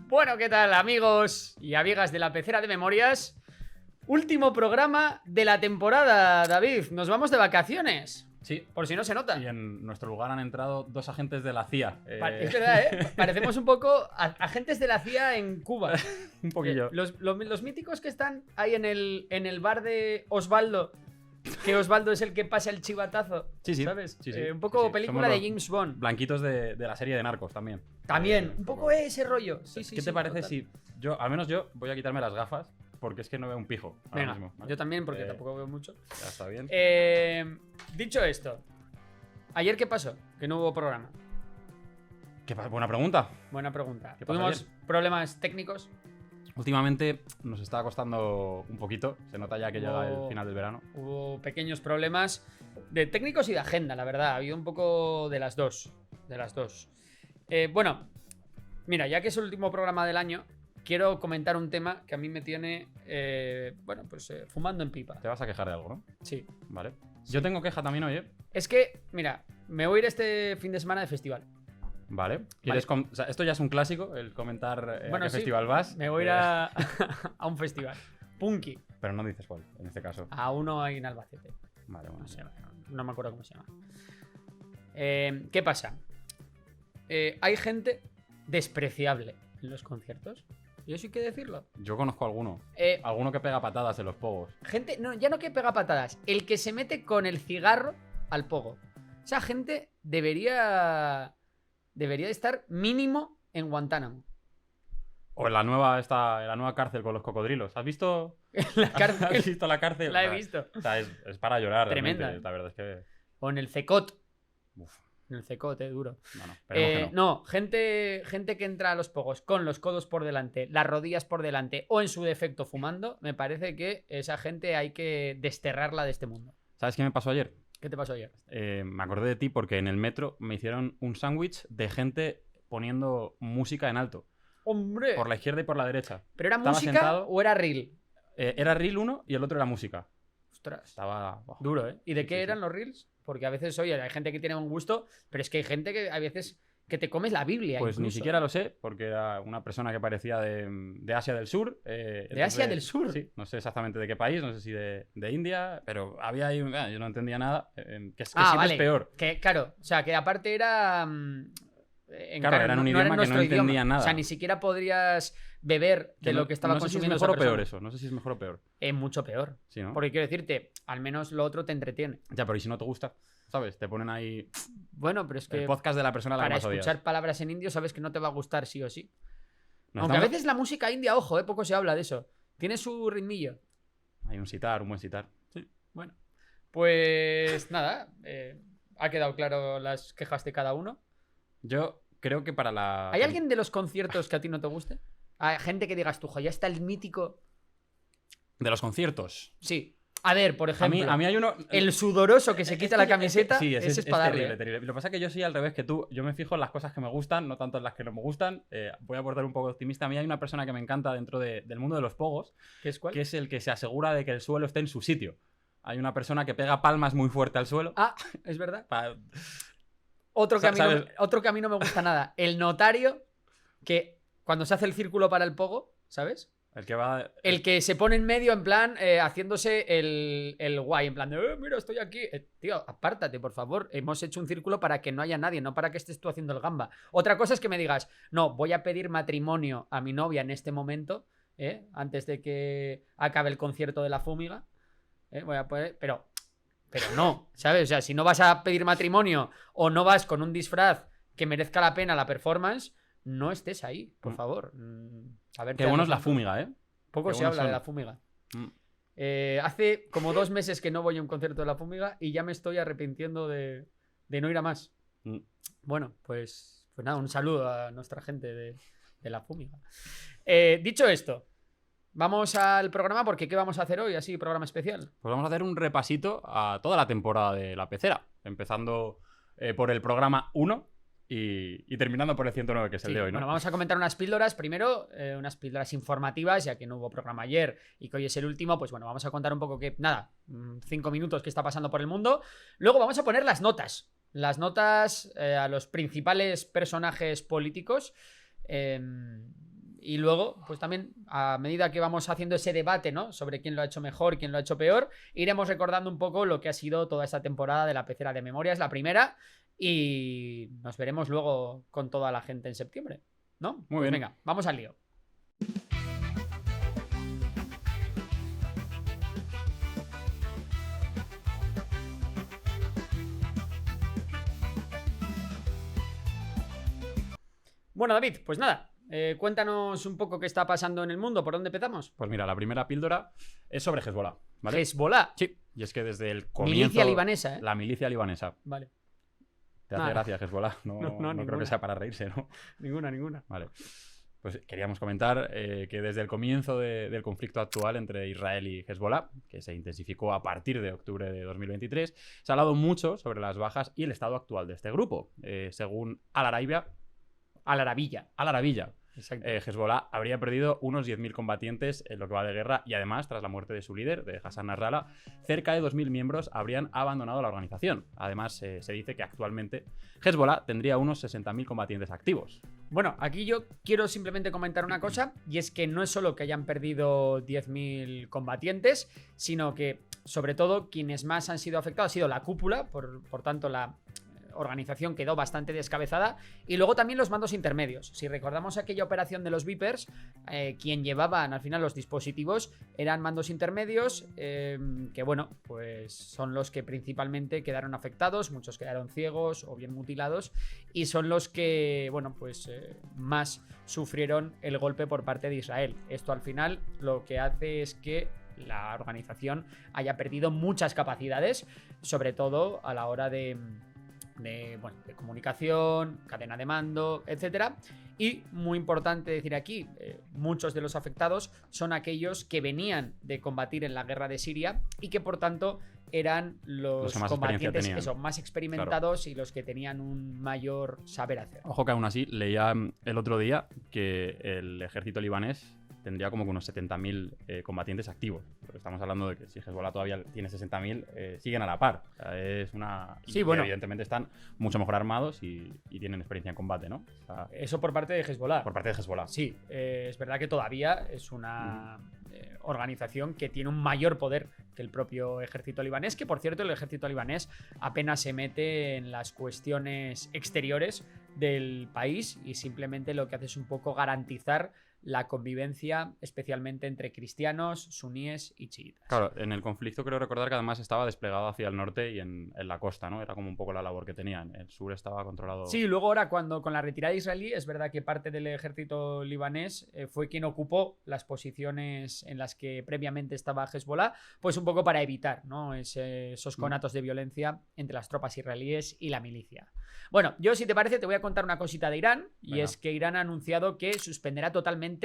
Bueno, ¿qué tal, amigos y amigas de la Pecera de Memorias? Último programa de la temporada, David. Nos vamos de vacaciones. Sí. Por si no se nota. Y en nuestro lugar han entrado 2 agentes de la CIA. Es verdad, ¿eh? Parecemos un poco agentes de la CIA en Cuba. Un poquillo. Los míticos que están ahí en el bar de Osvaldo, que Osvaldo es el que pasa el chivatazo. Sí, sí. ¿Sabes? Sí, sí. Un poco Sí. película Somos de James Bond. Blanquitos de la serie de Narcos también. También, un poco ese rollo. Sí, ¿Qué te parece si yo, al menos yo, voy a quitarme las gafas? Porque es que no veo un pijo ahora Venga, mismo, ¿vale? yo también, porque tampoco veo mucho. Ya está bien. Dicho esto, ¿ayer qué pasó? Que no hubo programa. Buena pregunta. Buena pregunta. ¿Qué pasó Tuvimos ayer? problemas técnicos. Últimamente nos está costando un poquito. Se nota ya que llega Hubo- el final del verano. Hubo pequeños problemas de técnicos y de agenda, la verdad. Ha habido un poco de las dos. Bueno, mira, ya que es el último programa del año, quiero comentar un tema que a mí me tiene, fumando en pipa. Te vas a quejar de algo, ¿no? Sí. Vale. Yo tengo queja también, oye. Es que, mira, me voy a ir este fin de semana de festival. Vale. O sea, esto ya es un clásico, el comentar a qué sí, festival vas. Me voy a ir a un festival. Punky. Pero no dices cuál, en este caso. A uno ahí en Albacete. Vale, bueno. No sé, no me acuerdo cómo se llama. ¿Qué pasa? Hay gente despreciable en los conciertos. Y eso hay que decirlo. Yo conozco alguno. Eh, Alguno que pega patadas en los pogos. Gente, no, ya no que pega patadas. El que se mete con el cigarro al pogo. Esa gente debería de estar mínimo en Guantánamo. O en la nueva cárcel con los cocodrilos. ¿Has visto? La cárcel. ¿Has visto la cárcel? La he visto. O sea, es para llorar. Tremenda, realmente. La verdad es que. O en el Cecot. Uf, En el Cecot, duro. no, esperemos que no. No, gente que entra a los pogos con los codos por delante, las rodillas por delante o en su defecto fumando, me parece que esa gente hay que desterrarla de este mundo. ¿Sabes qué me pasó ayer? ¿Qué te pasó ayer? Me acordé de ti porque en el metro me hicieron un sándwich de gente poniendo música en alto. ¡Hombre! Por la izquierda y por la derecha. ¿Pero era Estaba música sentado. o era reel? Era reel uno y el otro era música. Ostras. Estaba. Buah. Duro, ¿eh? ¿Y de Sí, qué sí, eran sí. los reels? Porque a veces, oye, hay gente que tiene un gusto, pero es que hay gente que a veces que te comes la Biblia. Pues ni incluso. siquiera lo sé, porque era una persona que parecía de Asia del Sur. ¿De Asia del Sur? Sí, no sé exactamente de qué país, no sé si de India, pero había ahí, yo no entendía nada, que siempre vale. es peor. Que, claro, o sea, que aparte era... Claro, era en un idioma que nuestro no entendía idioma. nada. O sea, ni siquiera podrías beber de lo que estaba no sé si es consumiendo mejor o esa peor persona. eso, no sé si es mejor o peor. Es mucho peor. Sí, ¿no? Porque quiero decirte, al menos lo otro te entretiene. Ya, pero ¿y si no te gusta? ¿Sabes? Te ponen ahí Bueno, pero es que el podcast de la persona a la que para más odias. escuchar palabras en indio sabes que no te va a gustar sí o sí. Nos Aunque a estamos- veces la música india, ojo, poco se habla de eso. Tiene su ritmillo. Hay un sitar, un buen sitar. Sí, bueno. Pues nada, ha quedado claro las quejas de cada uno. Yo creo que para la... ¿Hay alguien de los conciertos que a ti no te guste? ¿Hay gente que digas tú, "Jo, ya está el mítico"? De los conciertos. Sí. A ver, por ejemplo, A mí hay uno... el sudoroso que se quita la camiseta, Sí, ese es para darle. terrible, terrible. Lo que pasa es que yo soy al revés que tú. Yo me fijo en las cosas que me gustan, no tanto en las que no me gustan. Voy a abordar un poco optimista. A mí hay una persona que me encanta dentro del mundo de los pogos, ¿Qué es cuál? que es el que se asegura de que el suelo esté en su sitio. Hay una persona que pega palmas muy fuerte al suelo. Ah, es verdad. pa- Otro que, ¿Sabes? otro que a mí no me gusta nada. El notario que cuando se hace el círculo para el pogo, ¿sabes? El que va... El que se pone en medio en plan haciéndose el guay, en plan de, mira, estoy aquí. Tío, apártate, por favor. Hemos hecho un círculo para que no haya nadie, no para que estés tú haciendo el gamba. Otra cosa es que me digas, no, voy a pedir matrimonio a mi novia en este momento, antes de que acabe el concierto de la Fúmiga. Voy a poder, pero no, ¿sabes? O sea, si no vas a pedir matrimonio o no vas con un disfraz que merezca la pena la performance, no estés ahí, por favor. A ver, Qué bueno es la Fúmiga, ¿eh? Poco Qué se buenos habla de son. la Fúmiga. Mm. Hace como 2 meses que no voy a un concierto de la Fúmiga y ya me estoy arrepintiendo de no ir a más. Mm. Bueno, pues nada, un saludo a nuestra gente de la Fúmiga. Dicho esto, vamos al programa porque ¿qué vamos a hacer hoy? Así, programa especial. Pues vamos a hacer un repasito a toda la temporada de La Pecera. Empezando por el programa 1 y terminando por el 109, que es el Sí, de hoy, ¿no? Bueno, vamos a comentar unas píldoras. Primero, unas píldoras informativas, ya que no hubo programa ayer y que hoy es el último. Pues bueno, vamos a contar un poco que, nada, 5 minutos que está pasando por el mundo. Luego vamos a poner las notas. Las notas a los principales personajes políticos. Y luego, pues también, a medida que vamos haciendo ese debate, ¿no? Sobre quién lo ha hecho mejor, quién lo ha hecho peor, iremos recordando un poco lo que ha sido toda esta temporada de la Pecera de Memorias, la primera, y nos veremos luego con toda la gente en septiembre, ¿no? Muy Pues bien. venga, vamos al lío. Bueno, David, pues nada, cuéntanos un poco qué está pasando en el mundo, ¿por dónde empezamos? Pues mira, la primera píldora es sobre Hezbollah, ¿vale? Hezbollah, Sí, y es que desde el comienzo... milicia libanesa, ¿eh? La milicia libanesa. Vale, ¿Te hace Nada. gracia Hezbollah? No, No, no creo ninguna. que sea para reírse, ¿no? ninguna. Vale. Pues queríamos comentar que desde el comienzo del conflicto actual entre Israel y Hezbollah, que se intensificó a partir de octubre de 2023, se ha hablado mucho sobre las bajas y el estado actual de este grupo. Según Al-Arabia, Al-Arabilla. Exacto. Hezbollah habría perdido unos 10.000 combatientes en lo que va de guerra y además, tras la muerte de su líder, de Hassan Nasrallah, cerca de 2.000 miembros habrían abandonado la organización. Además, se dice que actualmente Hezbollah tendría unos 60.000 combatientes activos. Bueno, aquí yo quiero simplemente comentar una cosa, y es que no es solo que hayan perdido 10.000 combatientes, sino que, sobre todo, quienes más han sido afectados ha sido la cúpula, por tanto, la organización quedó bastante descabezada, y luego también los mandos intermedios. Si recordamos aquella operación de los Vipers, quien llevaban al final los dispositivos eran mandos intermedios, que bueno, pues son los que principalmente quedaron afectados, muchos quedaron ciegos o bien mutilados, y son los que, bueno, pues más sufrieron el golpe por parte de Israel. Esto al final lo que hace es que la organización haya perdido muchas capacidades, sobre todo a la hora de comunicación, cadena de mando, etcétera. Y muy importante decir aquí, muchos de los afectados son aquellos que venían de combatir en la guerra de Siria y que por tanto eran los que más combatientes experiencia tenían. más experimentados, y los que tenían un mayor saber hacer. Ojo que aún así, leía el otro día que el ejército libanés tendría como que unos 70.000 combatientes activos. Pero estamos hablando de que si Hezbollah todavía tiene 60.000, siguen a la par. O sea, es una... Sí, y bueno. evidentemente están mucho mejor armados y tienen experiencia en combate, ¿no? O sea, Eso por parte de Hezbollah. por parte de Hezbollah. Sí, es verdad que todavía es una organización que tiene un mayor poder que el propio ejército libanés, que por cierto el ejército libanés apenas se mete en las cuestiones exteriores del país y simplemente lo que hace es un poco garantizar la convivencia, especialmente entre cristianos, suníes y chiitas. Claro, en el conflicto creo recordar que además estaba desplegado hacia el norte y en la costa, ¿no? Era como un poco la labor que tenían. El sur estaba controlado... Sí, luego ahora con la retirada israelí, es verdad que parte del ejército libanés fue quien ocupó las posiciones en las que previamente estaba Hezbollah, pues un poco para evitar, ¿no? esos conatos de violencia entre las tropas israelíes y la milicia. Bueno, yo si te parece te voy a contar una cosita de Irán, y Venga. es que Irán ha anunciado que suspenderá totalmente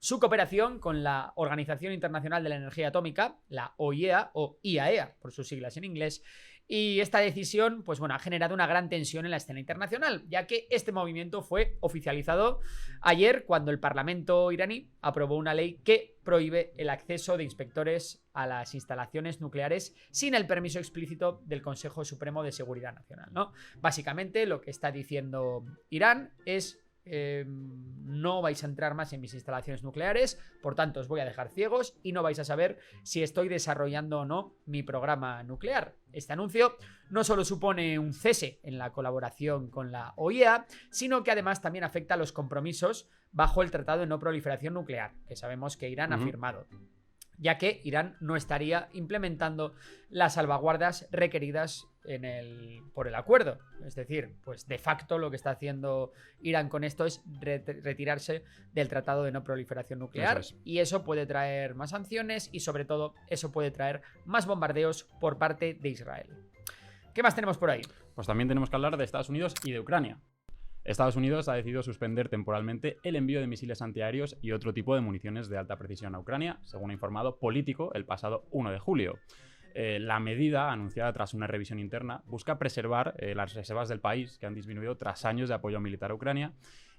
su cooperación con la Organización Internacional de la Energía Atómica, la OIEA, o IAEA por sus siglas en inglés. Y esta decisión, pues bueno, ha generado una gran tensión en la escena internacional, ya que este movimiento fue oficializado ayer cuando el Parlamento iraní aprobó una ley que prohíbe el acceso de inspectores a las instalaciones nucleares sin el permiso explícito del Consejo Supremo de Seguridad Nacional, ¿no? Básicamente lo que está diciendo Irán es: no vais a entrar más en mis instalaciones nucleares, por tanto os voy a dejar ciegos y no vais a saber si estoy desarrollando o no mi programa nuclear. Este anuncio no solo supone un cese en la colaboración con la OIEA, sino que además también afecta a los compromisos bajo el Tratado de No Proliferación Nuclear, que sabemos que Irán ha firmado, ya que Irán no estaría implementando las salvaguardas requeridas por el acuerdo. Es decir, pues de facto lo que está haciendo Irán con esto es retirarse del Tratado de No Proliferación Nuclear, Eso es. y eso puede traer más sanciones y sobre todo eso puede traer más bombardeos por parte de Israel. ¿Qué más tenemos por ahí? Pues también tenemos que hablar de Estados Unidos y de Ucrania. Estados Unidos ha decidido suspender temporalmente el envío de misiles antiaéreos y otro tipo de municiones de alta precisión a Ucrania, según ha informado Político el pasado 1 de julio. La medida, anunciada tras una revisión interna, busca preservar las reservas del país, que han disminuido tras años de apoyo militar a Ucrania,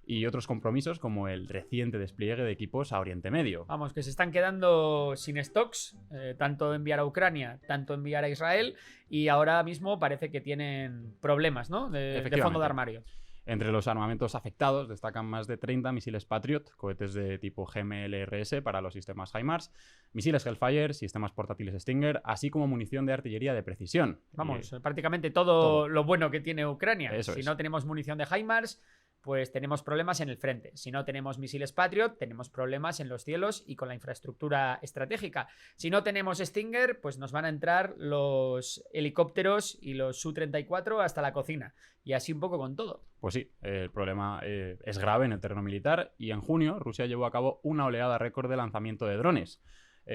y otros compromisos como el reciente despliegue de equipos a Oriente Medio. Vamos, que se están quedando sin stocks, tanto enviar a Ucrania, tanto enviar a Israel, y ahora mismo parece que tienen problemas, ¿no? De fondo de armario. Entre los armamentos afectados destacan más de 30 misiles Patriot, cohetes de tipo GMLRS para los sistemas HIMARS, misiles Hellfire, sistemas portátiles Stinger, así como munición de artillería de precisión. Vamos, prácticamente todo lo bueno que tiene Ucrania. Eso si es. no tenemos munición de HIMARS, pues tenemos problemas en el frente. Si no tenemos misiles Patriot, tenemos problemas en los cielos y con la infraestructura estratégica. Si no tenemos Stinger, pues nos van a entrar los helicópteros y los Su-34 hasta la cocina. Y así un poco con todo. Pues sí, el problema es grave en el terreno militar y en junio Rusia llevó a cabo una oleada récord de lanzamiento de drones.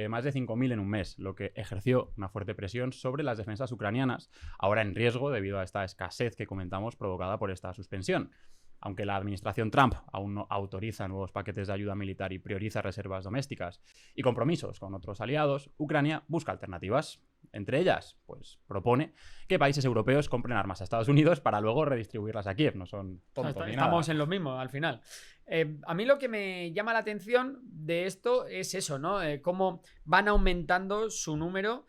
Más de 5.000 en un mes, lo que ejerció una fuerte presión sobre las defensas ucranianas, ahora en riesgo debido a esta escasez que comentamos provocada por esta suspensión. Aunque la administración Trump aún no autoriza nuevos paquetes de ayuda militar y prioriza reservas domésticas y compromisos con otros aliados, Ucrania busca alternativas. Entre ellas, pues propone que países europeos compren armas a Estados Unidos para luego redistribuirlas a Kiev. No son tontos ni nada. Estamos en lo mismo al final. A mí lo que me llama la atención de esto es eso, ¿no? Cómo van aumentando su número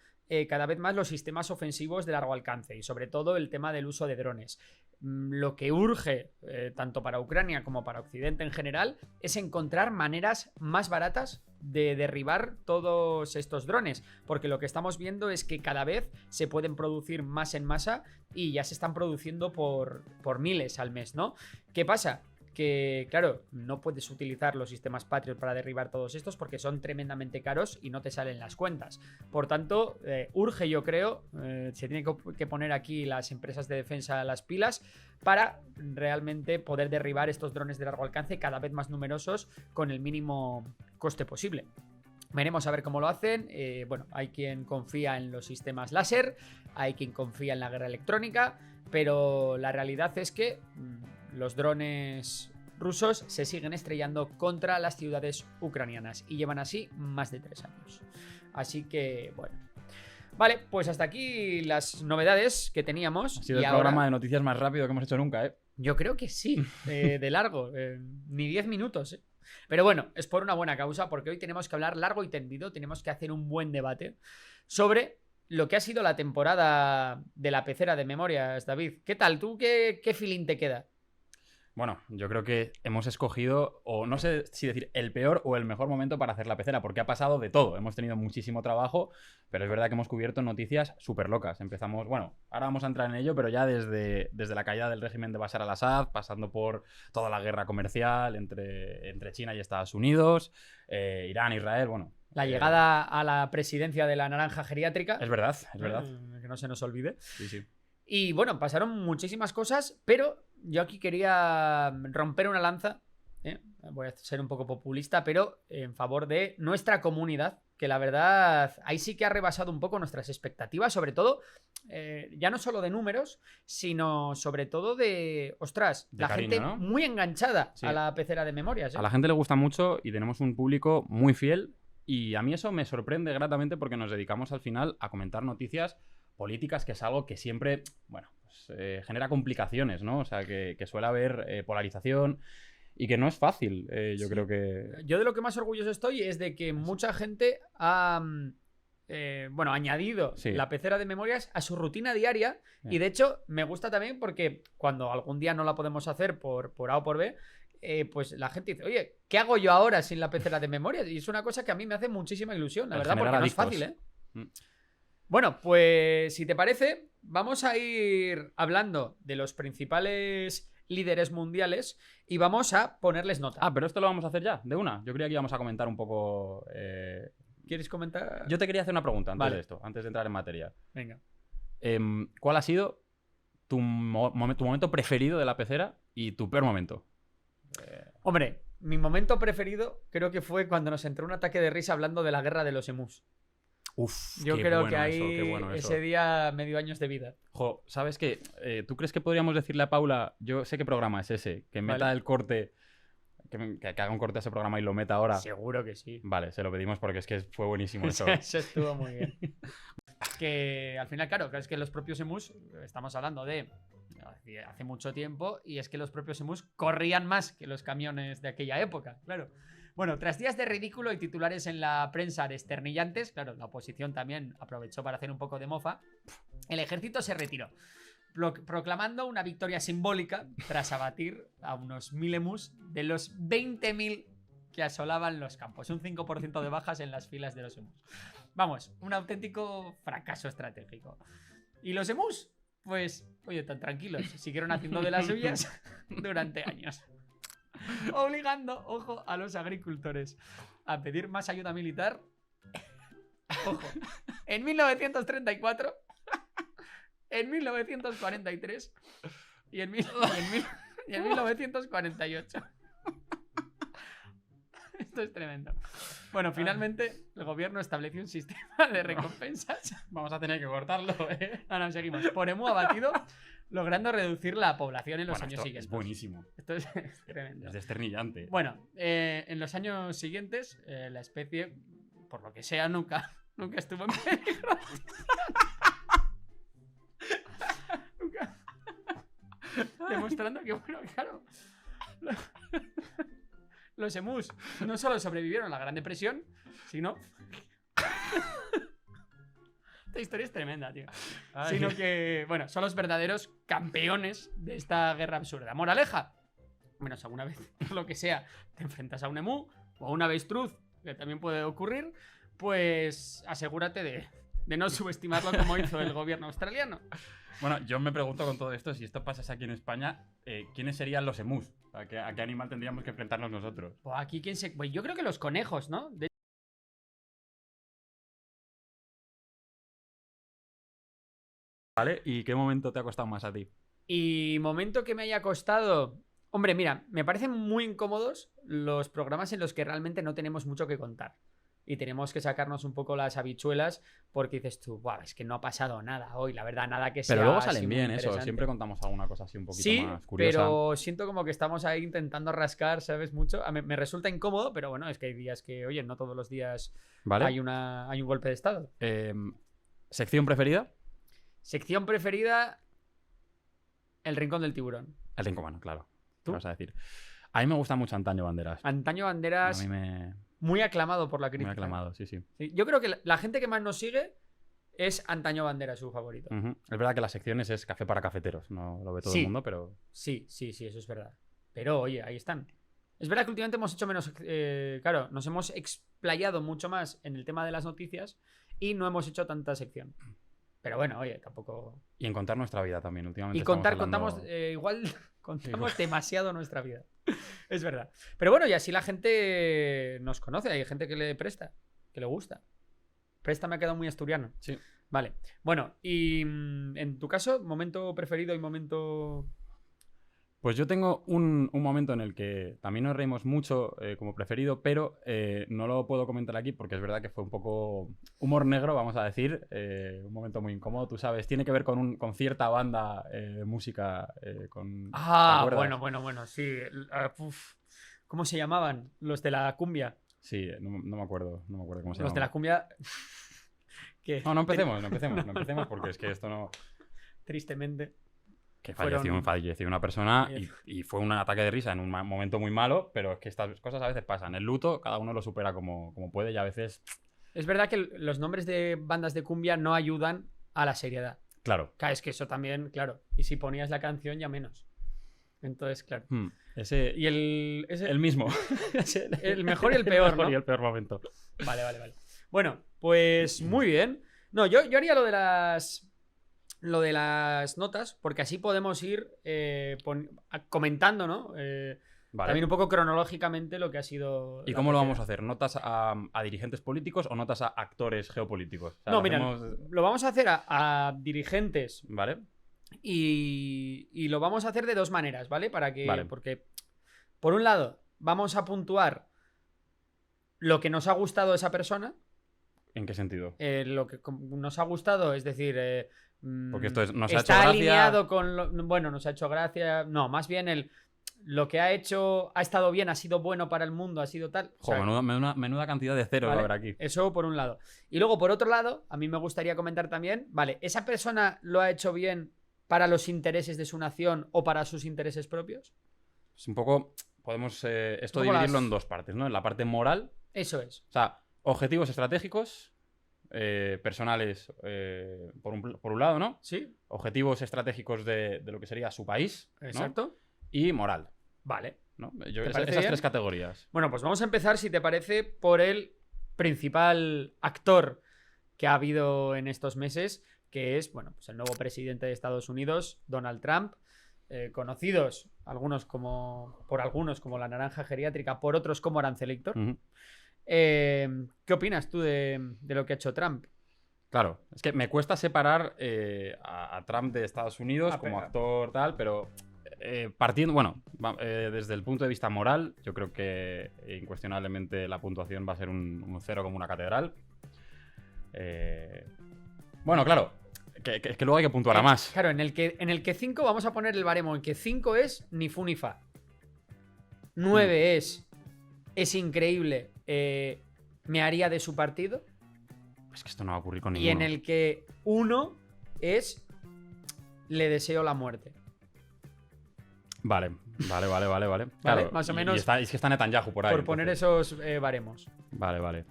cada vez más los sistemas ofensivos de largo alcance y sobre todo el tema del uso de drones. Lo que urge, tanto para Ucrania como para Occidente en general, es encontrar maneras más baratas de derribar todos estos drones, porque lo que estamos viendo es que cada vez se pueden producir más en masa y ya se están produciendo por miles al mes, ¿no? ¿Qué pasa? Que, claro, no puedes utilizar los sistemas Patriot para derribar todos estos porque son tremendamente caros y no te salen las cuentas. Por tanto, urge, yo creo, se tiene que poner aquí las empresas de defensa las pilas para realmente poder derribar estos drones de largo alcance cada vez más numerosos con el mínimo coste posible. Veremos a ver cómo lo hacen. Bueno, hay quien confía en los sistemas láser, hay quien confía en la guerra electrónica, pero la realidad es que los drones rusos se siguen estrellando contra las ciudades ucranianas y llevan así más de 3 años. Así que, bueno. Vale, pues hasta aquí las novedades que teníamos. Ha sido el programa de noticias más rápido que hemos hecho nunca, ¿eh? Yo creo que sí, de largo, ni 10 minutos, ¿eh? Pero bueno, es por una buena causa, porque hoy tenemos que hablar largo y tendido, tenemos que hacer un buen debate sobre lo que ha sido la temporada de la pecera de memorias, David. ¿Qué tal? ¿Tú qué feeling te queda? Bueno, yo creo que hemos escogido, o no sé si decir el peor o el mejor momento para hacer la pecera, porque ha pasado de todo. Hemos tenido muchísimo trabajo, pero es verdad que hemos cubierto noticias súper locas. Empezamos, bueno, ahora vamos a entrar en ello, pero ya desde la caída del régimen de Bashar al-Assad, pasando por toda la guerra comercial entre China y Estados Unidos, Irán, Israel, bueno. La llegada a la presidencia de la naranja geriátrica. Es verdad, es verdad. Que no se nos olvide. Sí, sí. Y bueno, pasaron muchísimas cosas, pero yo aquí quería romper una lanza, voy a ser un poco populista, pero en favor de nuestra comunidad, que la verdad ahí sí que ha rebasado un poco nuestras expectativas, sobre todo, ya no solo de números, sino sobre todo de, ostras, de la cariño, gente ¿no? muy enganchada Sí. a la pecera de memorias. A la gente le gusta mucho y tenemos un público muy fiel y a mí eso me sorprende gratamente porque nos dedicamos al final a comentar noticias políticas, que es algo que siempre, bueno, pues, genera complicaciones, ¿no? O sea, que suele haber polarización y que no es fácil, yo creo que... Yo de lo que más orgulloso estoy es de que mucha gente ha añadido la pecera de memorias a su rutina diaria. Y de hecho me gusta también porque cuando algún día no la podemos hacer por A o por B, pues la gente dice, oye, ¿qué hago yo ahora sin la pecera de memorias? Y es una cosa que a mí me hace muchísima ilusión, la verdad, porque no es fácil, ¿eh? Bueno, pues si te parece, vamos a ir hablando de los principales líderes mundiales y vamos a ponerles nota. Ah, pero esto lo vamos a hacer ya, de una. Yo creía que íbamos a comentar un poco... ¿Quieres comentar? Yo te quería hacer una pregunta antes de esto, antes de entrar en materia. Venga. ¿Cuál ha sido tu momento preferido de la pecera y tu peor momento? Hombre, mi momento preferido creo que fue cuando nos entró un ataque de risa hablando de la guerra de los emus. Uf, yo creo que ahí qué bueno ese día me dio años de vida. Jo, ¿sabes qué? ¿Tú crees que podríamos decirle a Paula, yo sé qué programa es ese, que meta el corte, que haga un corte a ese programa y lo meta ahora? Seguro que sí. Vale, se lo pedimos porque es que fue buenísimo eso. Eso estuvo muy bien. Que al final, claro, es que los propios emus, estamos hablando de hace mucho tiempo, y es que los propios emus corrían más que los camiones de aquella época, claro. Bueno, tras días de ridículo y titulares en la prensa desternillantes, claro, la oposición también aprovechó para hacer un poco de mofa, el ejército se retiró. proclamando una victoria simbólica tras abatir a unos 1000 emus de los 20.000 que asolaban los campos. Un 5% de bajas en las filas de los emus. Vamos, un auténtico fracaso estratégico. Y los emus, pues, oye, tan tranquilos, siguieron haciendo de las suyas durante años. Obligando, ojo, a los agricultores a pedir más ayuda militar. Ojo, en 1934, en 1943 y en 1948. Esto es tremendo. Bueno, finalmente el gobierno estableció un sistema de recompensas. Vamos a tener que cortarlo, ¿eh? No, seguimos. Por emu abatido, logrando reducir la población en los años siguientes. Es buenísimo. Esto es tremendo. Es desternillante. Bueno, en los años siguientes, la especie, por lo que sea, nunca estuvo en peligro. Nunca. Demostrando que, bueno, claro. Los emus no solo sobrevivieron a la Gran Depresión, sino... Esta historia es tremenda, tío. Ay. Sino que, bueno, son los verdaderos campeones de esta guerra absurda. Moraleja. Menos alguna vez, por lo que sea, te enfrentas a un emú o a un avestruz, que también puede ocurrir, pues asegúrate de no subestimarlo como hizo el gobierno australiano. Bueno, yo me pregunto con todo esto, si esto pasase aquí en España, ¿quiénes serían los emus? ¿A qué animal tendríamos que enfrentarnos nosotros? Pues aquí pues yo creo que los conejos, ¿no? ¿Vale? ¿Y qué momento te ha costado más a ti? Y momento que me haya costado... Hombre, mira, me parecen muy incómodos los programas en los que realmente no tenemos mucho que contar. Y tenemos que sacarnos un poco las habichuelas porque dices tú, wow, es que no ha pasado nada hoy, la verdad, nada que sea. Pero luego así salen muy bien eso, interesante. siempre contamos alguna cosa así un poquito Sí, más curiosa. pero siento como que estamos ahí intentando rascar, ¿sabes? Mucho. Me resulta incómodo, pero bueno, es que hay días que, oye, no todos los días ¿Vale? hay un golpe de estado. ¿Sección preferida? Sección preferida, El Rincón del Tiburón. El Rincón Humano, claro. ¿Tú? ¿Qué vas a decir? A mí me gusta mucho Antaño Banderas. Antaño A Banderas, mí me... muy aclamado por la Muy crítica. aclamado, sí, sí. Sí, yo creo que la gente que más nos sigue es Antaño Banderas, su favorito. Ujú. Es verdad que las secciones es café para cafeteros, no lo ve todo Sí. el mundo, pero... Sí, eso es verdad. Pero oye, ahí están. Es verdad que últimamente hemos hecho menos... claro, nos hemos explayado mucho más en el tema de las noticias y no hemos hecho tanta sección. Pero bueno, oye, tampoco... Y en contar nuestra vida también, últimamente. Y estamos hablando- contamos... igual contamos demasiado nuestra vida. Es verdad. Pero bueno, y así la gente nos conoce. Hay gente que le presta, que le gusta. Presta me ha quedado muy asturiano. Sí. Vale. Bueno, y en tu caso, momento preferido y momento... Pues yo tengo un momento en el que también nos reímos mucho como preferido, pero no lo puedo comentar aquí porque es verdad que fue un poco humor negro, vamos a decir. Un momento muy incómodo, tú sabes. Tiene que ver con cierta banda de música. ¿Te acuerdas? Bueno, sí. ¿Cómo se llamaban? Los de la cumbia. Sí, no me acuerdo cómo se Los de llama. la cumbia... ¿Qué? No empecemos porque es que esto no... Tristemente. Que Fueron- falleció una persona y fue un ataque de risa en un momento muy malo, pero es que estas cosas a veces pasan. El luto, cada uno lo supera como puede y a veces, Es verdad que los nombres de bandas de cumbia no ayudan a la seriedad. claro. Claro, es que eso también, claro. Y si ponías la canción, ya menos. Entonces, claro. Ese, Y el mismo. el mejor y el peor, mejor ¿no? y el peor momento. Vale. Bueno, pues muy bien. No, yo haría lo de las notas, porque así podemos ir comentando, ¿no? Vale. También un poco cronológicamente lo que ha sido. ¿Y la cómo lo tercera. vamos a hacer? ¿Notas a dirigentes políticos o notas a actores geopolíticos? O sea, No, lo mira, hacemos- lo vamos a hacer a dirigentes Vale. y lo vamos a hacer de dos maneras, ¿vale? Vale. Porque, por un lado, vamos a puntuar lo que nos ha gustado de esa persona. ¿En qué sentido? Lo que nos ha gustado, es decir, Porque esto nos ha está hecho gracia. alineado con bueno, nos ha hecho gracia, no, más bien lo que ha hecho ha estado bien, ha sido bueno para el mundo, ha sido tal. O sea, Menuda cantidad de ceros va a ¿vale? haber aquí. Eso por un lado. Y luego, por otro lado, a mí me gustaría comentar también, vale, ¿esa persona lo ha hecho bien para los intereses de su nación o para sus intereses propios? Es un poco, podemos esto Luego dividirlo las- en dos partes, ¿no? En la parte moral, Eso es. o sea, objetivos estratégicos, personales por un lado, ¿no? Sí, Objetivos estratégicos de lo que sería su país, ¿no? exacto. Y moral, Vale. ¿no? parece Esas bien? 3 categorías. Bueno, pues vamos a empezar, si te parece, por el principal actor que ha habido en estos meses, que es, bueno, pues el nuevo presidente de Estados Unidos, Donald Trump, conocidos por algunos como la naranja geriátrica, por otros como Arancelictor. Ujú. ¿Qué opinas tú de lo que ha hecho Trump? Claro, es que me cuesta separar a Trump de Estados Unidos como pero- actor tal, pero partiendo, bueno, desde el punto de vista moral, yo creo que incuestionablemente la puntuación va a ser un 0 como una catedral. Bueno, claro, que luego hay que puntuar a más. Claro, en el que 5 vamos a poner el baremo, en que 5 es ni fu ni fa. 9 es increíble, me haría de su partido. Es que esto no va a ocurrir con Y ninguno. en el que 1 es le deseo la muerte. Vale. Claro, más o y menos es que está Netanyahu por ahí. Por poner entonces. esos baremos. Vale. Vale.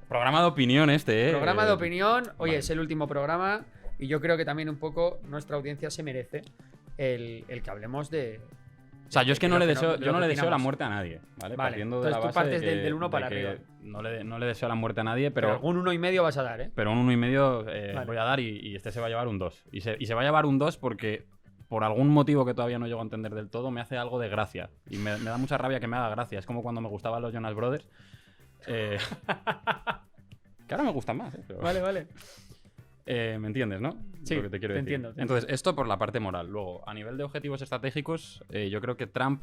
Programa de opinión este, ¿eh? Programa de opinión. Oye, vale. es el último programa. Y yo creo que también un poco nuestra audiencia se merece el que hablemos de. O sea, yo es que no le deseo, de yo lo no que le deseo la opinamos. muerte a nadie, ¿vale? Vale, Partiendo de entonces la tú base partes de que, del 1 para de que arriba. no le deseo la muerte a nadie, Pero pero algún 1,5 vas a dar, ¿eh? un 1,5 Vale. voy a dar y este se va a llevar un 2. Y se va a llevar un 2 porque por algún motivo que todavía no llego a entender del todo me hace algo de gracia. Y me da mucha rabia que me haga gracia. Es como cuando me gustaban los Jonas Brothers. Que ahora me gustan más, ¿eh? Pero... Vale. ¿Me entiendes, no? Sí, Lo que te quiero te decir. entiendo. Entonces, esto por la parte moral. Luego, a nivel de objetivos estratégicos, yo creo que Trump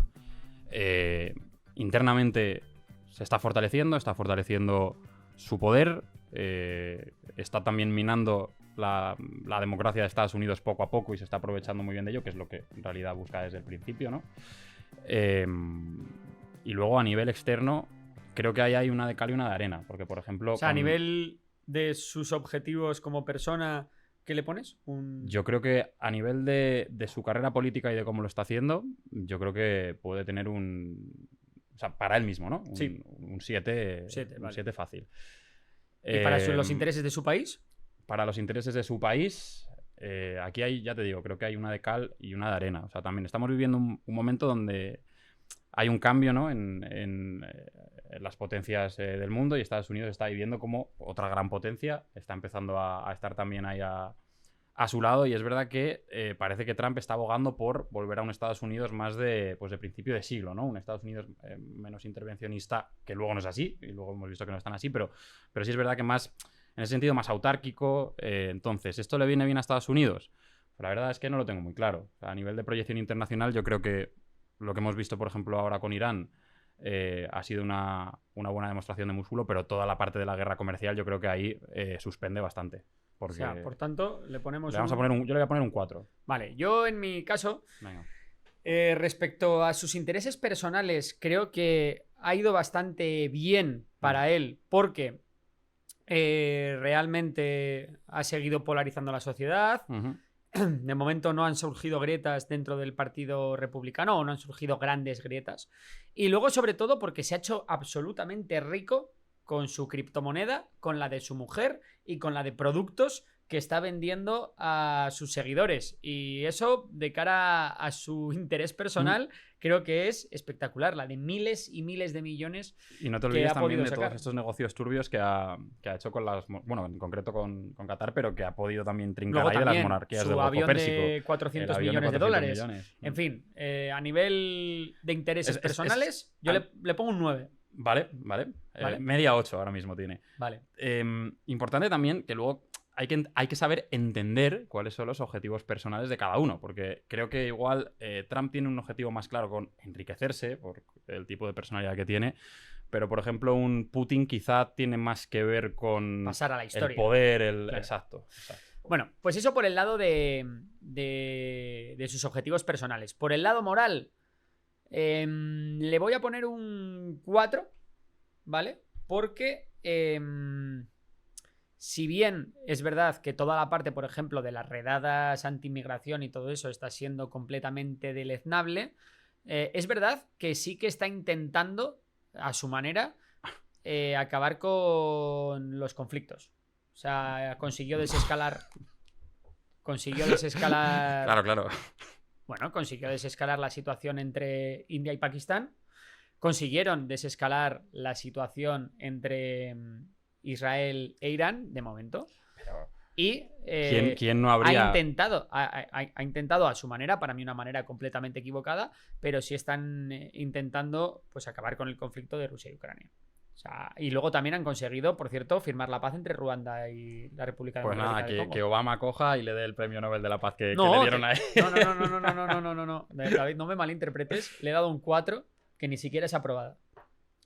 internamente se está fortaleciendo su poder, está también minando la democracia de Estados Unidos poco a poco y se está aprovechando muy bien de ello, que es lo que en realidad busca desde el principio, ¿no? Y luego a nivel externo, creo que ahí hay una de cal y una de arena, porque por ejemplo... O sea, a nivel de sus objetivos como persona, ¿qué le pones? Yo creo que a nivel de su carrera política y de cómo lo está haciendo, yo creo que puede tener un... O sea, para él mismo, ¿no? Sí. Un 7 vale. 7 fácil. ¿Y para los intereses de su país? Para los intereses de su país, aquí hay, ya te digo, creo que hay una de cal y una de arena. O sea, también estamos viviendo un momento donde hay un cambio, ¿no? en las potencias del mundo y Estados Unidos está viviendo como otra gran potencia está empezando a estar también ahí a su lado y es verdad que parece que Trump está abogando por volver a un Estados Unidos más de principio de siglo, ¿no? Un Estados Unidos menos intervencionista, que luego no es así y luego hemos visto que no están así, pero sí es verdad que más, en ese sentido, más autárquico. Entonces, ¿esto le viene bien a Estados Unidos? Pues la verdad es que no lo tengo muy claro. O sea, a nivel de proyección internacional, yo creo que lo que hemos visto, por ejemplo, ahora con Irán ha sido una buena demostración de músculo, pero toda la parte de la guerra comercial yo creo que ahí suspende bastante. Porque O sea, por tanto, le ponemos yo le voy a poner un 4. Vale, yo en mi caso, Venga. respecto a sus intereses personales, creo que ha ido bastante bien para él, porque realmente ha seguido polarizando la sociedad. Uh-huh. De momento no han surgido grietas dentro del Partido Republicano o no han surgido grandes grietas. Y luego, sobre todo, porque se ha hecho absolutamente rico con su criptomoneda, con la de su mujer y con la de productos que está vendiendo a sus seguidores. Y eso, de cara a su interés personal, creo que es espectacular. La de miles y miles de millones. Y no te olvides ha también podido de sacar. todos estos negocios turbios que ha hecho con las... Bueno, en concreto con Qatar, pero que ha podido también trincar Luego ahí de también las monarquías su del Golfo avión Pérsico. de 400 El avión millones de 400 dólares. millones. En fin, a nivel de intereses Es- personales, yo le pongo un 9. Vale. Vale. Media 8 ahora mismo tiene. Vale. Importante también que luego hay que saber entender cuáles son los objetivos personales de cada uno, porque creo que igual Trump tiene un objetivo más claro con enriquecerse por el tipo de personalidad que tiene, pero por ejemplo un Putin quizá tiene más que ver con Pasar a la historia. el poder, Claro. Exacto. Bueno, pues eso por el lado de sus objetivos personales. Por el lado moral, le voy a poner un 4, ¿vale? Porque si bien es verdad que toda la parte, por ejemplo, de las redadas anti-inmigración y todo eso está siendo completamente deleznable, es verdad que sí que está intentando, a su manera, acabar con los conflictos. O sea, consiguió desescalar. Claro. Bueno, consiguió desescalar la situación entre India y Pakistán. Consiguieron desescalar la situación entre Israel e Irán, de momento. Y ¿Quién no habría...? ha intentado a su manera, para mí una manera completamente equivocada, pero sí están intentando pues acabar con el conflicto de Rusia y Ucrania. O sea, y luego también han conseguido, por cierto, firmar la paz entre Ruanda y la República Pues Democrática nada, del Congo. que Obama coja y le dé el premio Nobel de la Paz que No, le dieron a él. No. David, no me malinterpretes. Le he dado un 4 que ni siquiera es aprobada.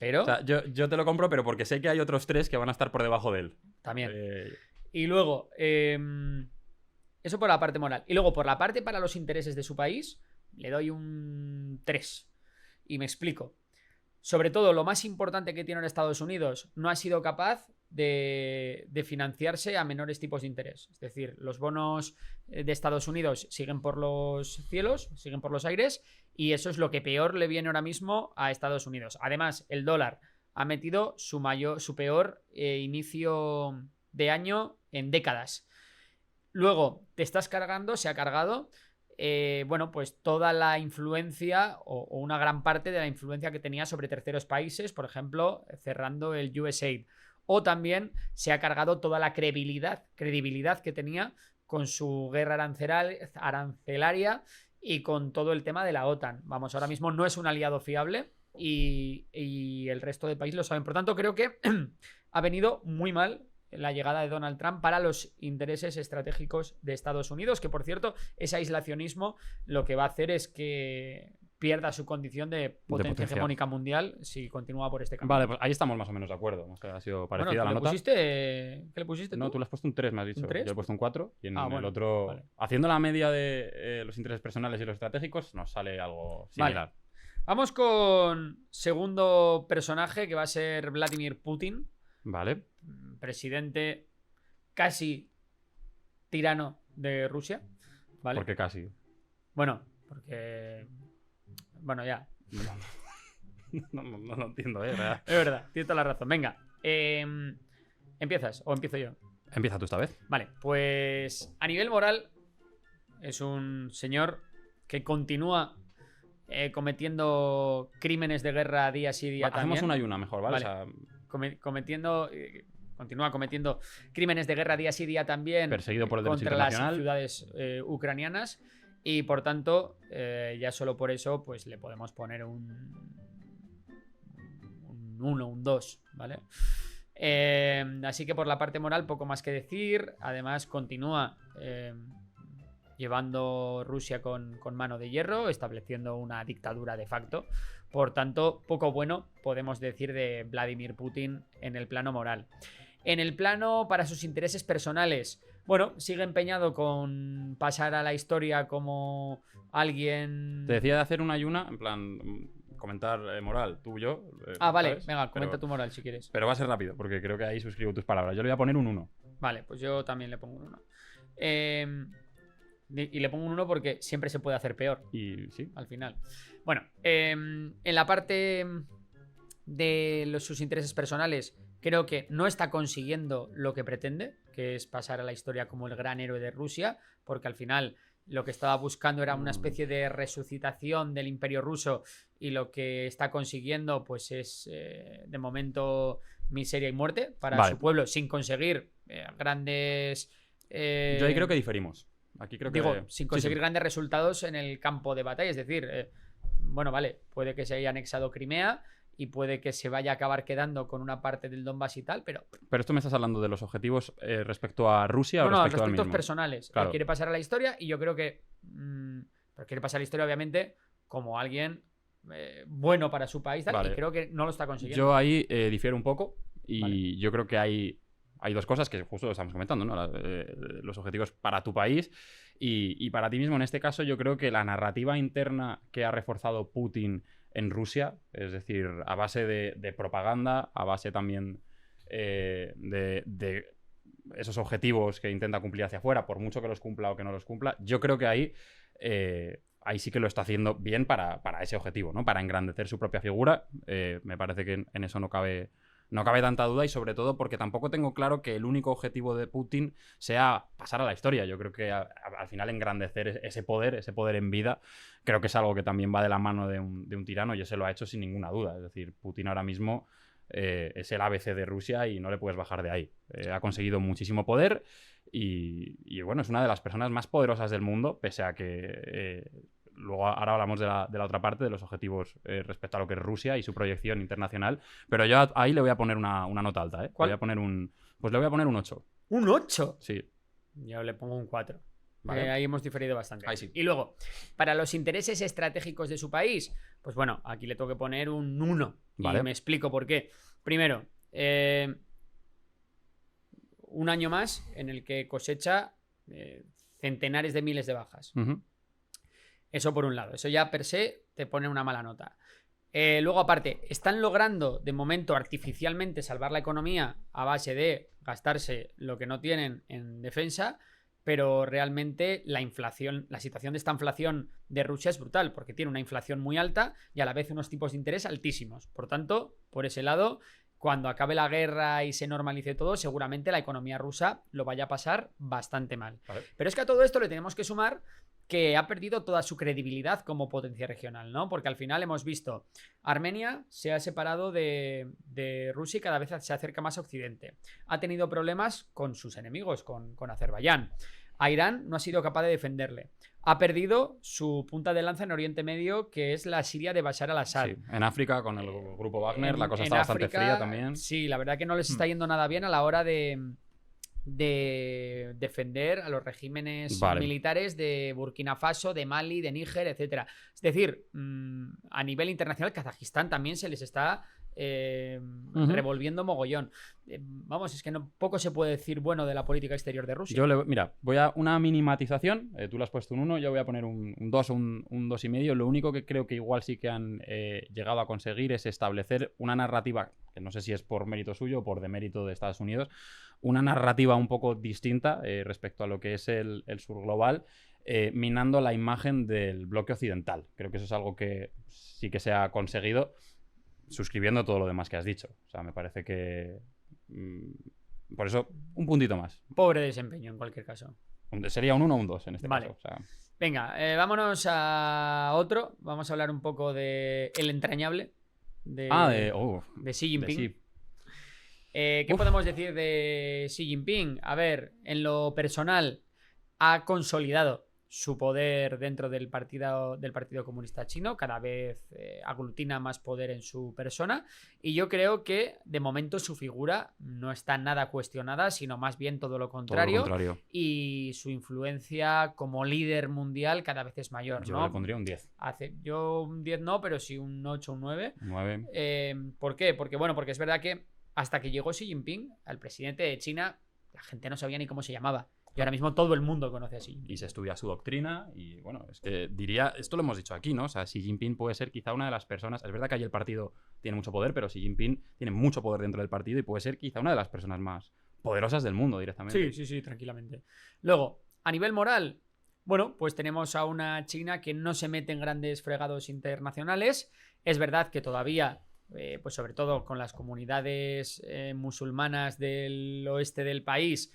Pero O sea, yo te lo compro, pero porque sé que hay otros 3 que van a estar por debajo de él. también. Eh, Y luego, eso por la parte moral. Y luego, por la parte para los intereses de su país, le doy un 3. Y me explico. Sobre todo, lo más importante que tiene Estados Unidos, no ha sido capaz de financiarse a menores tipos de interés. Es decir, los bonos de Estados Unidos siguen por los cielos, siguen por los aires, y eso es lo que peor le viene ahora mismo a Estados Unidos. Además, el dólar ha metido su peor inicio de año en décadas. Luego, se ha cargado bueno, pues toda la influencia o una gran parte de la influencia que tenía sobre terceros países, por ejemplo, cerrando el USAID. O también se ha cargado toda la credibilidad que tenía con su guerra arancelaria y con todo el tema de la OTAN. Vamos, ahora mismo no es un aliado fiable y el resto del país lo saben. Por tanto, creo que ha venido muy mal la llegada de Donald Trump para los intereses estratégicos de Estados Unidos, que por cierto, ese aislacionismo lo que va a hacer es que pierda su condición de potencia hegemónica mundial si continúa por este camino. Vale, pues ahí estamos más o menos de acuerdo. O sea, ha sido parecida la nota. ¿Qué le pusiste No, tú? tú le has puesto un 3, me has dicho. ¿Un 3? Yo he puesto un 4 y en el bueno, otro, vale. haciendo la media de los intereses personales y los estratégicos, nos sale algo similar. Vale. Vamos con segundo personaje, que va a ser Vladimir Putin. Vale. Presidente casi tirano de Rusia. ¿Vale? ¿Por qué casi? Bueno, porque... Bueno, ya. No lo entiendo, ¿verdad? Es verdad, tienes toda la razón. Venga, ¿empiezas o empiezo yo? Empieza tú esta vez. Vale, pues a nivel moral es un señor que continúa cometiendo crímenes de guerra día sí día también. Hacemos una y una mejor, ¿vale? Vale. O sea, Continúa cometiendo crímenes de guerra día sí día también perseguido por el derecho contra las internacional. ciudades ucranianas, y por tanto ya solo por eso pues le podemos poner un 1, un 2, ¿vale? Así que por la parte moral poco más que decir. Además continúa llevando Rusia con mano de hierro, estableciendo una dictadura de facto. Por tanto, poco bueno podemos decir de Vladimir Putin en el plano moral. En el plano para sus intereses personales, bueno, sigue empeñado con pasar a la historia como alguien... te decía de hacer una y una, en plan, comentar moral, tú y yo. vale, ¿sabes? venga, comenta tu moral si quieres. Pero va a ser rápido, porque creo que ahí suscribo tus palabras. Yo le voy a poner un 1. Vale, pues yo también le pongo un 1. Y le pongo un 1 porque siempre se puede hacer peor. Y sí. Al final. Bueno, en la parte de sus intereses personales, creo que no está consiguiendo lo que pretende, que es pasar a la historia como el gran héroe de Rusia, porque al final lo que estaba buscando era una especie de resucitación del Imperio Ruso, y lo que está consiguiendo pues es de momento miseria y muerte para su pueblo, sin conseguir grandes... yo ahí creo que diferimos. Aquí creo que... sin conseguir grandes resultados en el campo de batalla. Es decir, bueno, vale, puede que se haya anexado Crimea y puede que se vaya a acabar quedando con una parte del Donbass y tal, pero... Pero esto me estás hablando de los objetivos respecto a Rusia o respecto al mismo. Personales. Claro. Él quiere pasar a la historia y yo creo que... pero quiere pasar a la historia, obviamente, como alguien bueno para su país, tal, vale. Y creo que no lo está consiguiendo. Yo ahí difiero un poco y Vale. yo creo que hay dos cosas que justo lo estamos comentando, ¿no? Los objetivos para tu país y para ti mismo. En este caso, yo creo que la narrativa interna que ha reforzado Putin en Rusia, es decir, a base de propaganda, a base también de esos objetivos que intenta cumplir hacia afuera, por mucho que los cumpla o que no los cumpla, yo creo que ahí sí que lo está haciendo bien para ese objetivo, ¿no? Para engrandecer su propia figura. Me parece que en eso no cabe No cabe tanta duda y sobre todo porque tampoco tengo claro que el único objetivo de Putin sea pasar a la historia. Yo creo que al final engrandecer ese poder en vida, creo que es algo que también va de la mano de un tirano y ese lo ha hecho sin ninguna duda. Es decir, Putin ahora mismo es el ABC de Rusia y no le puedes bajar de ahí. Ha conseguido muchísimo poder y bueno, es una de las personas más poderosas del mundo, pese a que... Luego ahora hablamos de la otra parte, de los objetivos respecto a lo que es Rusia y su proyección internacional. Pero yo ahí le voy a poner una nota alta, ¿eh? ¿Cuál? Le voy a poner un 8. ¿Un 8? Sí. Yo le pongo un 4. Vale. Ahí hemos diferido bastante. Ahí sí. Y luego, para los intereses estratégicos de su país, pues bueno, aquí le tengo que poner un 1. Vale. Y me explico por qué. Primero, un año más en el que cosecha centenares de miles de bajas. Uh-huh. Eso por un lado. Eso ya per se te pone una mala nota. Luego, aparte, están logrando de momento artificialmente salvar la economía a base de gastarse lo que no tienen en defensa, pero realmente la inflación, la situación de esta inflación de Rusia es brutal, porque tiene una inflación muy alta y a la vez unos tipos de interés altísimos. Por tanto, por ese lado, cuando acabe la guerra y se normalice todo, seguramente la economía rusa lo vaya a pasar bastante mal. Vale. Pero es que a todo esto le tenemos que sumar que ha perdido toda su credibilidad como potencia regional, ¿no? Porque al final hemos visto Armenia se ha separado de Rusia y cada vez se acerca más a Occidente. Ha tenido problemas con sus enemigos, con Azerbaiyán. A Irán no ha sido capaz de defenderle. Ha perdido su punta de lanza en Oriente Medio, que es la Siria de Bashar al-Assad. Sí. En África, con el grupo Wagner, la cosa está bastante fría también. Sí, la verdad que no les está yendo nada bien a la hora de defender a los regímenes militares de Burkina Faso, de Mali, de Níger, etcétera. Es decir, a nivel internacional, Kazajistán también se les está revolviendo mogollón. Vamos, es que poco se puede decir bueno de la política exterior de Rusia. Mira, voy a una minimatización. Tú le has puesto un 1, yo voy a poner un 2 o un 2,5. Lo único que creo que igual sí que han llegado a conseguir es establecer una narrativa, que no sé si es por mérito suyo o por demérito de Estados Unidos, una narrativa un poco distinta respecto a lo que es el sur global, minando la imagen del bloque occidental. Creo que eso es algo que sí que se ha conseguido, suscribiendo todo lo demás que has dicho. O sea, me parece que... por eso, un puntito más. Pobre desempeño, en cualquier caso. Sería un 1 o un 2 en este vale. caso. O sea... Venga, vámonos a otro. Vamos a hablar un poco de el entrañable de Xi Jinping. De Xi. ¿Qué podemos decir de Xi Jinping? A ver, en lo personal, ha consolidado su poder dentro del Partido Comunista Chino, cada vez aglutina más poder en su persona, y yo creo que de momento su figura no está nada cuestionada, sino más bien todo lo contrario, y su influencia como líder mundial cada vez es mayor. Yo ¿no? le pondría un 10. Yo un 10 no, pero sí un 8, un 9. 9. ¿Por qué? Porque es verdad que hasta que llegó Xi Jinping, al presidente de China, la gente no sabía ni cómo se llamaba. Y ahora mismo todo el mundo conoce a Xi Jinping. Y se estudia su doctrina y, bueno, es que diría... Esto lo hemos dicho aquí, ¿no? O sea, Xi Jinping puede ser quizá una de las personas... Es verdad que ahí el partido tiene mucho poder, pero Xi Jinping tiene mucho poder dentro del partido y puede ser quizá una de las personas más poderosas del mundo directamente. Sí, tranquilamente. Luego, a nivel moral, bueno, pues tenemos a una China que no se mete en grandes fregados internacionales. Es verdad que todavía... pues sobre todo con las comunidades musulmanas del oeste del país,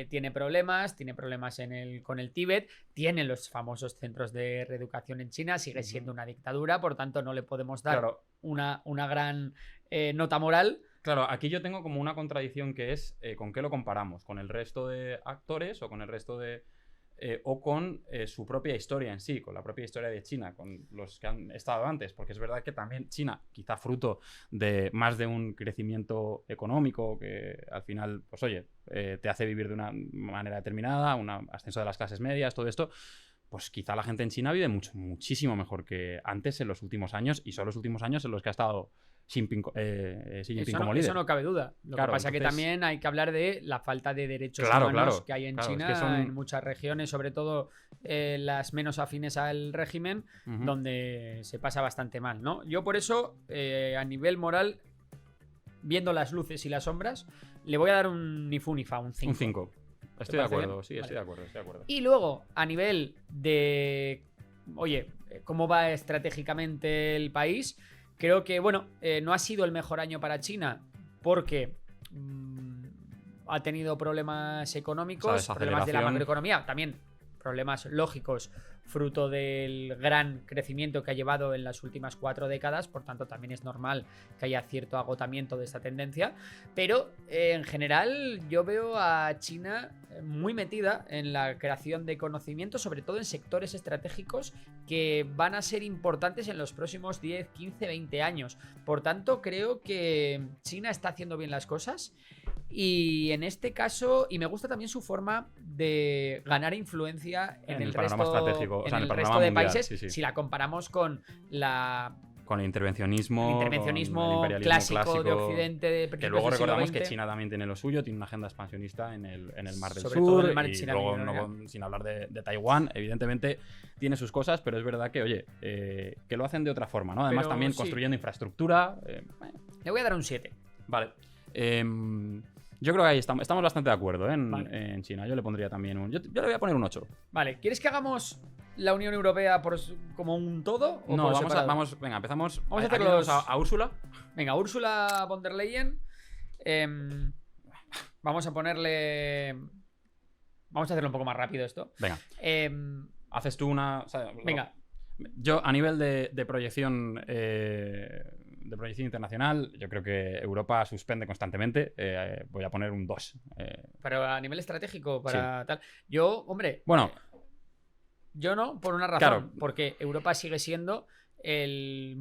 tiene problemas con el Tíbet, tiene los famosos centros de reeducación en China, sigue siendo una dictadura, por tanto no le podemos dar una gran nota moral. Claro, aquí yo tengo como una contradicción que es ¿con qué lo comparamos? ¿Con el resto de actores o con el resto de... o con su propia historia en sí, con la propia historia de China, con los que han estado antes, porque es verdad que también China, quizá fruto de más de un crecimiento económico que al final, pues oye, te hace vivir de una manera determinada, un ascenso de las clases medias, todo esto, pues quizá la gente en China vive muchísimo mejor que antes en los últimos años, y son los últimos años en los que ha estado Xi Jinping como líder. Eso no cabe duda. Lo que pasa es que también hay que hablar de la falta de derechos humanos que hay en China, es que en muchas regiones, sobre todo las menos afines al régimen, donde se pasa bastante mal, ¿no? Yo por eso, a nivel moral, viendo las luces y las sombras, le voy a dar un ni fu ni fa, un 5. Un 5. Estoy de acuerdo, sí, vale. Estoy de acuerdo. Y luego, a nivel de... Oye, ¿cómo va estratégicamente el país? Creo que, bueno, no ha sido el mejor año para China porque ha tenido problemas económicos, Esa problemas de la desaceleración. macroeconomía, también problemas lógicos fruto del gran crecimiento que ha llevado en las últimas 4 décadas, por tanto también es normal que haya cierto agotamiento de esta tendencia, pero en general yo veo a China muy metida en la creación de conocimiento, sobre todo en sectores estratégicos que van a ser importantes en los próximos 10, 15, 20 años. Por tanto, creo que China está haciendo bien las cosas. Y en este caso, y me gusta también su forma de ganar influencia en el panorama resto, estratégico, o en sea, en el el resto panorama de mundial, países, sí, sí. si la comparamos con Con el intervencionismo, con el intervencionismo imperialismo clásico de Occidente de que principios luego del siglo recordamos que XX. China también tiene lo suyo, tiene una agenda expansionista en el Mar del Sobre Sur, todo en el mar y China luego, Meridional. sin hablar de Taiwán, evidentemente tiene sus cosas, pero es verdad que, oye, que lo hacen de otra forma, ¿no? Además Pero también sí. construyendo infraestructura. Le voy a dar un 7. Vale. Yo creo que ahí estamos bastante de acuerdo, ¿eh? Vale. En China. Yo le pondría también un... Yo le voy a poner un 8. Vale, ¿quieres que hagamos la Unión Europea como un todo? ¿O No, por separado? venga, empezamos. Vamos a Aquí hacer tenemos los- a Úrsula. Venga, Ursula von der Leyen. Vamos a ponerle. Vamos a hacerlo un poco más rápido esto. Venga, Em, haces tú una... o sea, venga, yo, a nivel de proyección internacional, yo creo que Europa suspende constantemente. Voy a poner un 2. pero a nivel estratégico, para tal. Yo, hombre. Bueno. Yo no, por una razón. Claro. Porque Europa sigue siendo el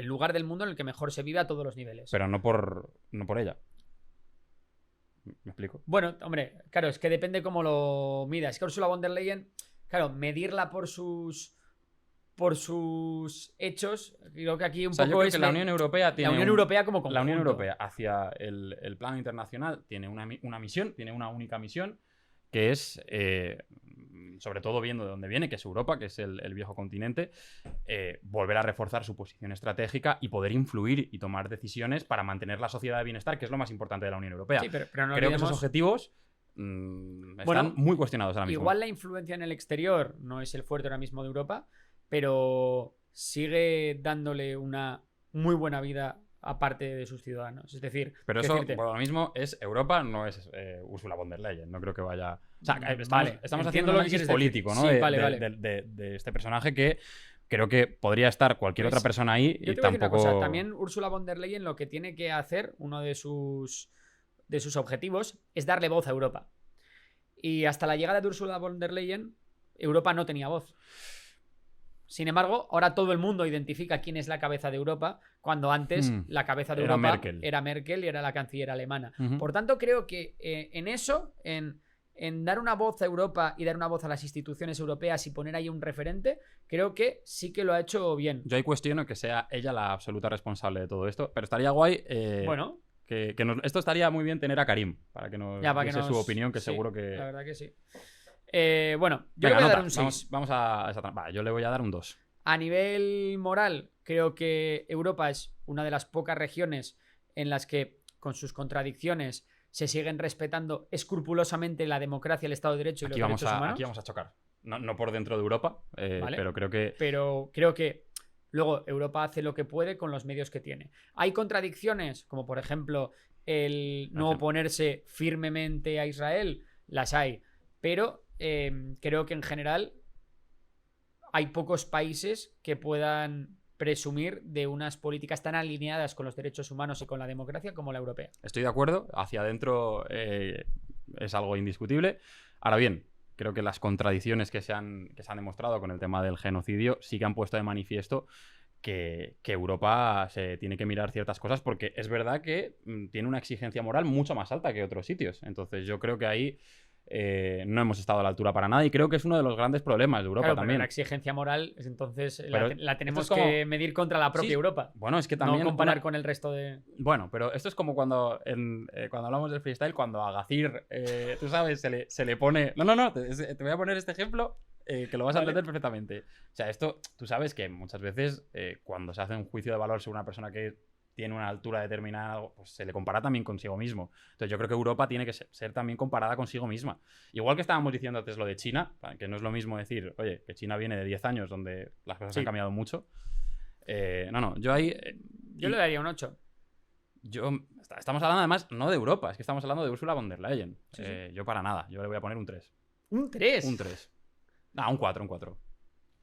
lugar del mundo en el que mejor se vive a todos los niveles. Pero no por ella. ¿Me explico? Bueno, hombre, claro, es que depende cómo lo midas. Es que Ursula von der Leyen, claro, medirla por sus hechos, creo que aquí un O sea, yo poco creo es que la Unión Europea tiene la Unión Europea como conjunto. La Unión Europea hacia el plano internacional tiene una misión, tiene una única misión, que es, sobre todo viendo de dónde viene, que es Europa, que es el viejo continente, volver a reforzar su posición estratégica y poder influir y tomar decisiones para mantener la sociedad de bienestar, que es lo más importante de la Unión Europea. Sí, pero no creo que esos olvidemos- objetivos están muy cuestionados ahora mismo. Igual la influencia en el exterior no es el fuerte ahora mismo de Europa, pero sigue dándole una muy buena vida a parte de sus ciudadanos. Es decir, Pero quiero eso, decirte- por ahora mismo, es Europa, no es Ursula von der Leyen. No creo que vaya... O sea, estamos Vale, haciendo entiendo un lo que análisis quieres decir. político, ¿no? Sí, vale. De este personaje que creo que podría estar cualquier Pues, otra persona ahí Yo y te voy a decir una tampoco... cosa. También Ursula von der Leyen lo que tiene que hacer, uno de sus objetivos, es darle voz a Europa. Y hasta la llegada de Ursula von der Leyen, Europa no tenía voz. Sin embargo, ahora todo el mundo identifica quién es la cabeza de Europa, cuando antes la cabeza de Era Europa Merkel. era Merkel y era la canciller alemana. Ujú. Por tanto, creo que en eso, en dar una voz a Europa y dar una voz a las instituciones europeas y poner ahí un referente, creo que sí que lo ha hecho bien. Yo ahí cuestiono que sea ella la absoluta responsable de todo esto, pero estaría guay... Bueno, esto estaría muy bien tener a Karim, para que nos ya, para que diese nos- su opinión, que sí, seguro que... La verdad que sí. Bueno, yo Venga, le voy a dar nota. un 6. Vamos a esa trampa. Vale, yo le voy a dar un 2. A nivel moral, creo que Europa es una de las pocas regiones en las que, con sus contradicciones, se siguen respetando escrupulosamente la democracia, el Estado de Derecho y los derechos humanos. Aquí vamos a chocar. No por dentro de Europa, Vale. pero creo que... Pero creo que luego Europa hace lo que puede con los medios que tiene. Hay contradicciones, como por ejemplo el no oponerse firmemente a Israel, las hay, pero creo que en general hay pocos países que puedan presumir de unas políticas tan alineadas con los derechos humanos y con la democracia como la europea. Estoy de acuerdo, hacia adentro es algo indiscutible. Ahora bien, creo que las contradicciones que se han demostrado con el tema del genocidio sí que han puesto de manifiesto que Europa se tiene que mirar ciertas cosas, porque es verdad que tiene una exigencia moral mucho más alta que otros sitios. Entonces yo creo que ahí no hemos estado a la altura para nada, y creo que es uno de los grandes problemas de Europa Claro, pero también. la exigencia moral, entonces Pero la tenemos esto es como- que medir contra la propia Sí, Europa. Bueno, es que también... No comparar con el resto de... Bueno, pero esto es como cuando hablamos del freestyle, cuando a Gazir, tú sabes, se le pone... No, te voy a poner este ejemplo que lo vas a Vale. entender perfectamente. O sea, esto, tú sabes que muchas veces cuando se hace un juicio de valor sobre una persona que tiene una altura determinada, pues se le compara también consigo mismo. Entonces yo creo que Europa tiene que ser también comparada consigo misma. Igual que estábamos diciendo antes lo de China, que no es lo mismo decir, oye, que China viene de 10 años donde las cosas Sí. han cambiado mucho. Yo ahí... Yo le daría un 8. Yo Estamos hablando además no de Europa, es que estamos hablando de Ursula von der Leyen. Sí, sí. Yo para nada, yo le voy a poner un 3. Un 3. Un 3. Un 4, un 4. O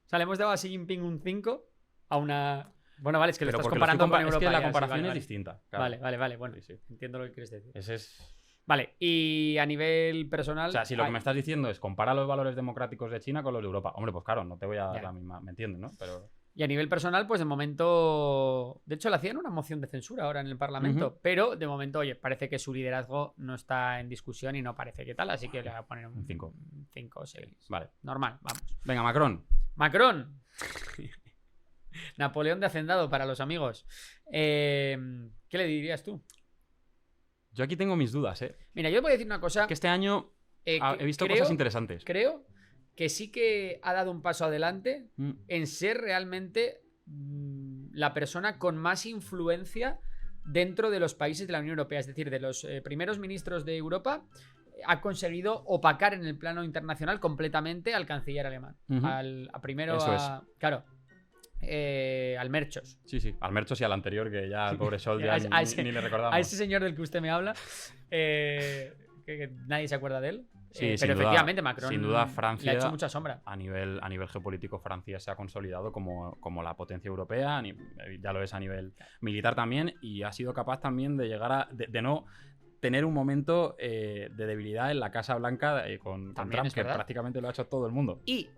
sea, le hemos dado a Xi Jinping un 5 a una... Bueno, vale, es que lo Pero estás porque comparando con es Europa. que la ya, sí, comparación vale, es vale. distinta. Claro. Vale, bueno, Sí, sí. entiendo lo que quieres decir. Ese es... Vale, y a nivel personal... O sea, si lo que hay- me estás diciendo es compara los valores democráticos de China con los de Europa, hombre, pues claro, no te voy a dar Ya. la misma, ¿me entiendes, no? Pero... Y a nivel personal, pues de momento... De hecho, le hacían una moción de censura ahora en el Parlamento, Ujú. pero de momento, oye, parece que su liderazgo no está en discusión y no parece que tal, así que le voy a poner un Un 5. 5 o 6. Vale. Normal, vamos. Venga, Macron. Macron. Napoleón de Hacendado para los amigos. ¿Qué le dirías tú? Yo aquí tengo mis dudas, ¿eh? Mira, yo voy a decir una cosa. Que este año que he visto creo- cosas interesantes. Creo que sí que ha dado un paso adelante Mm. en ser realmente la persona con más influencia dentro de los países de la Unión Europea. Es decir, de los primeros ministros de Europa, ha conseguido opacar en el plano internacional completamente al canciller alemán. Ujú. Primero Eso claro, al Merchos. Sí, sí. Al Merchos y al anterior, que ya el pobre Scholz ya A ese- ni le recordamos. A ese señor del que usted me habla, que nadie se acuerda de él. Sí, sin pero duda- efectivamente Macron sin duda le Francia- ha hecho mucha sombra. A nivel geopolítico, Francia se ha consolidado como la potencia europea, ya lo es a nivel militar también, y ha sido capaz también de llegar a. De no tener un momento de debilidad en la Casa Blanca con También Trump, es que verdad. prácticamente lo ha hecho todo el mundo. Y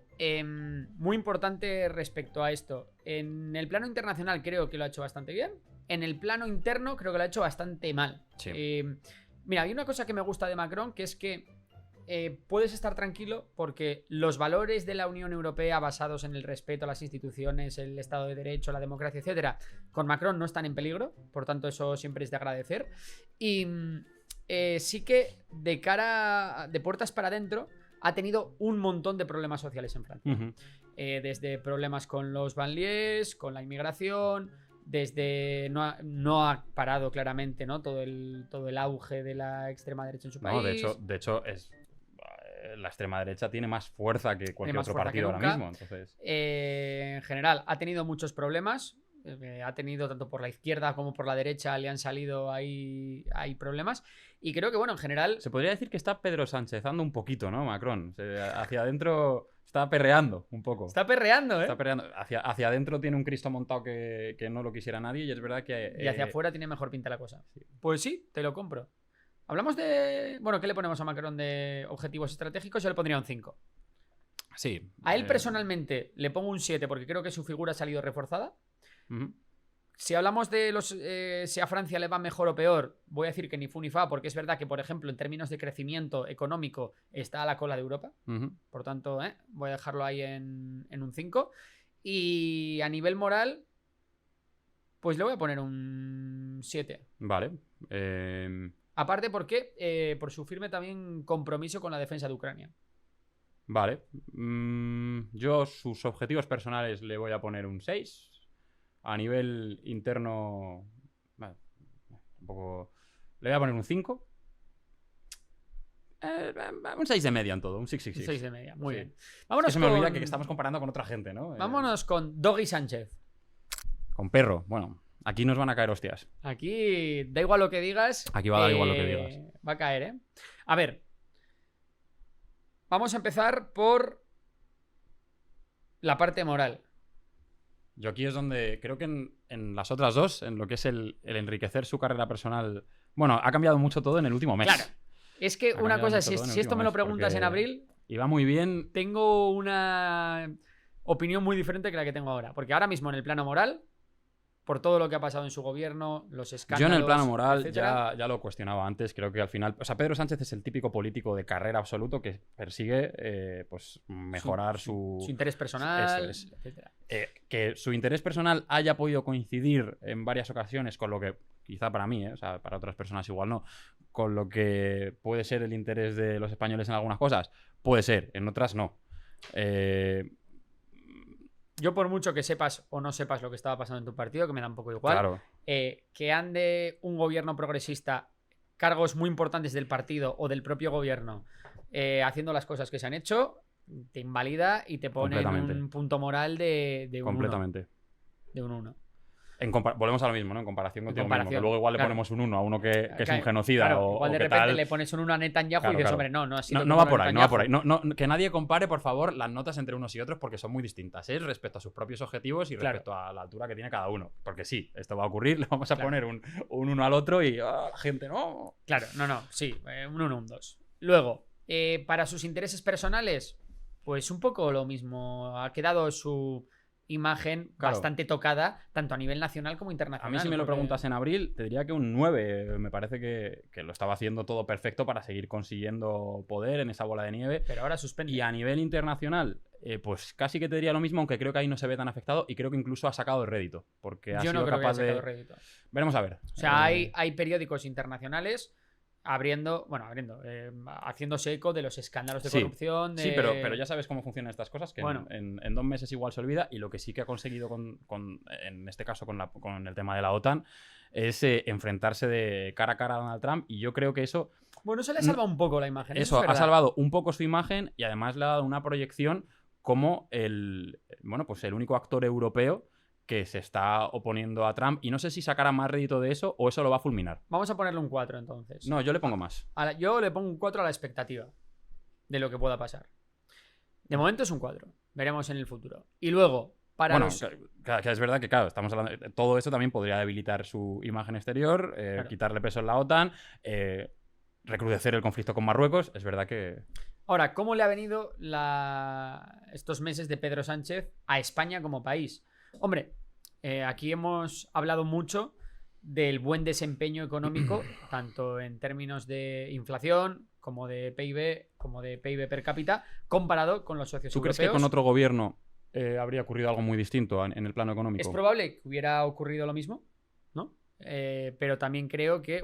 muy importante respecto a esto, en el plano internacional creo que lo ha hecho bastante bien, en el plano interno creo que lo ha hecho bastante mal. Sí. Mira, hay una cosa que me gusta de Macron, que es que puedes estar tranquilo porque los valores de la Unión Europea basados en el respeto a las instituciones, el Estado de Derecho, la democracia, etcétera, con Macron no están en peligro, por tanto eso siempre es de agradecer. Y sí que de cara, de puertas para adentro, ha tenido un montón de problemas sociales en Francia. Ujú. Desde problemas con los banlieues, con la inmigración, desde no ha parado claramente, ¿no? todo el auge de la extrema derecha en su país. No, de hecho la extrema derecha tiene más fuerza que cualquier más otro fuerza que partido ahora nunca. mismo. Entonces, En general, ha tenido muchos problemas. Ha tenido tanto por la izquierda como por la derecha, le han salido ahí problemas. Y creo que, bueno, en general. se podría decir que está Pedro Sánchezando un poquito, ¿no, Macron? Hacia adentro está perreando un poco. Está perreando, ¿eh? Está perreando. Hacia adentro tiene un Cristo montado que no lo quisiera nadie, y es verdad que... Y hacia afuera tiene mejor pinta la cosa. Pues sí, te lo compro. Hablamos de. Bueno, ¿qué le ponemos a Macron de objetivos estratégicos? Yo le pondría un 5. Sí. A él personalmente le pongo un 7 porque creo que su figura ha salido reforzada. Ujú. Si hablamos de si a Francia le va mejor o peor, voy a decir que ni fu ni fa, porque es verdad que, por ejemplo, en términos de crecimiento económico está a la cola de Europa. Ujú. Por tanto, voy a dejarlo ahí en un 5. Y a nivel moral, pues le voy a poner un 7. Vale. Aparte, porque por su firme también compromiso con la defensa de Ucrania. Vale. Yo sus objetivos personales le voy a poner un 6. A nivel interno... Bueno, tampoco... Le voy a poner un 5. Un 6 de media en todo, un 666. 6 de media, muy Sí. bien. Vámonos Se me olvida con- que estamos comparando con otra gente, ¿no? Vámonos con Doggy Sánchez. Con Perro. Bueno, aquí nos van a caer hostias. Aquí da igual lo que digas. Aquí va a dar igual lo que digas. Va a caer, ¿eh? A ver. Vamos a empezar por la parte moral. Yo aquí es donde creo que en las otras dos, en lo que es el enriquecer su carrera personal, bueno, ha cambiado mucho todo en el último mes. Claro. Es que Ha una cambiado cosa, mucho si, todo en el si esto último me lo mes, preguntas porque en abril, Iba muy bien. tengo una opinión muy diferente que la que tengo ahora. Porque ahora mismo en el plano moral, por todo lo que ha pasado en su gobierno, los Yo escándalos, en el plano moral etcétera, ya lo cuestionaba antes. Creo que al final, o sea, Pedro Sánchez es el típico político de carrera absoluto que persigue pues mejorar su interés personal, Eso es. etcétera. Que su interés personal haya podido coincidir en varias ocasiones con lo que, quizá para mí, o sea, para otras personas igual no, con lo que puede ser el interés de los españoles en algunas cosas, puede ser, en otras no. Yo, por mucho que sepas o no sepas lo que estaba pasando en tu partido, que me da un poco igual, Claro. Que ande un gobierno progresista, cargos muy importantes del partido o del propio gobierno, haciendo las cosas que se han hecho, te invalida y te pone en Completamente. un punto moral de un 1. Completamente. De un 1. Volvemos a lo mismo, ¿no? En comparación contigo mismo. Que comparación, luego igual le claro. ponemos un 1 a uno que es Claro, un genocida claro, o, igual o de qué repente tal. le pones un 1 a Netanyahu Claro, y dices, claro. hombre, no ha sido No como va por ahí, no va por ahí. Netanyahu. Que nadie compare, por favor, las notas entre unos y otros porque son muy distintas, ¿eh? Respecto a sus propios objetivos y Claro. respecto a la altura que tiene cada uno. Porque sí, esto va a ocurrir, le vamos a Claro. poner un 1 al otro y la gente no. Claro, no, sí, un 1, un 2. Luego, para sus intereses personales, pues un poco lo mismo. Ha quedado su imagen Claro. bastante tocada, tanto a nivel nacional como A internacional. mí si me lo porque- preguntas en abril, te diría que un 9. Me parece que lo estaba haciendo todo perfecto para seguir consiguiendo poder en esa bola de nieve. Pero ahora suspende. Y a nivel internacional, pues casi que te diría lo mismo, aunque creo que ahí no se ve tan afectado y creo que incluso ha sacado el rédito. Porque ha Yo sido no creo que haya capaz de... sacado rédito. Veremos a ver. O sea, hay periódicos internacionales haciéndose eco de los escándalos de Sí. corrupción. Sí, pero ya sabes cómo funcionan estas cosas, que Bueno. en 2 meses igual se olvida, y lo que sí que ha conseguido en este caso con el tema de la OTAN es enfrentarse de cara a cara a Donald Trump, y yo creo que eso le ha salvado un poco la imagen. Eso es ha verdad. salvado un poco su imagen y además le ha dado una proyección como el único actor europeo que se está oponiendo a Trump, y no sé si sacará más rédito de eso o eso lo va a fulminar. Vamos a ponerle un 4 entonces. No, yo le pongo más. Yo le pongo un 4 a la expectativa de lo que pueda pasar. De momento es un 4. Veremos en el futuro. Y luego, para Bueno, los... que es verdad que, claro, estamos hablando. Todo esto también podría debilitar su imagen exterior, Claro. quitarle peso en la OTAN, recrudecer el conflicto con Marruecos. Es verdad que. Ahora, ¿cómo le ha venido estos meses de Pedro Sánchez a España como país? Hombre, aquí hemos hablado mucho del buen desempeño económico, tanto en términos de inflación, como de PIB per cápita, comparado con los socios ¿Tú crees europeos. que con otro gobierno habría ocurrido algo muy distinto en el plano económico? Es probable que hubiera ocurrido lo mismo, ¿no? Pero también creo que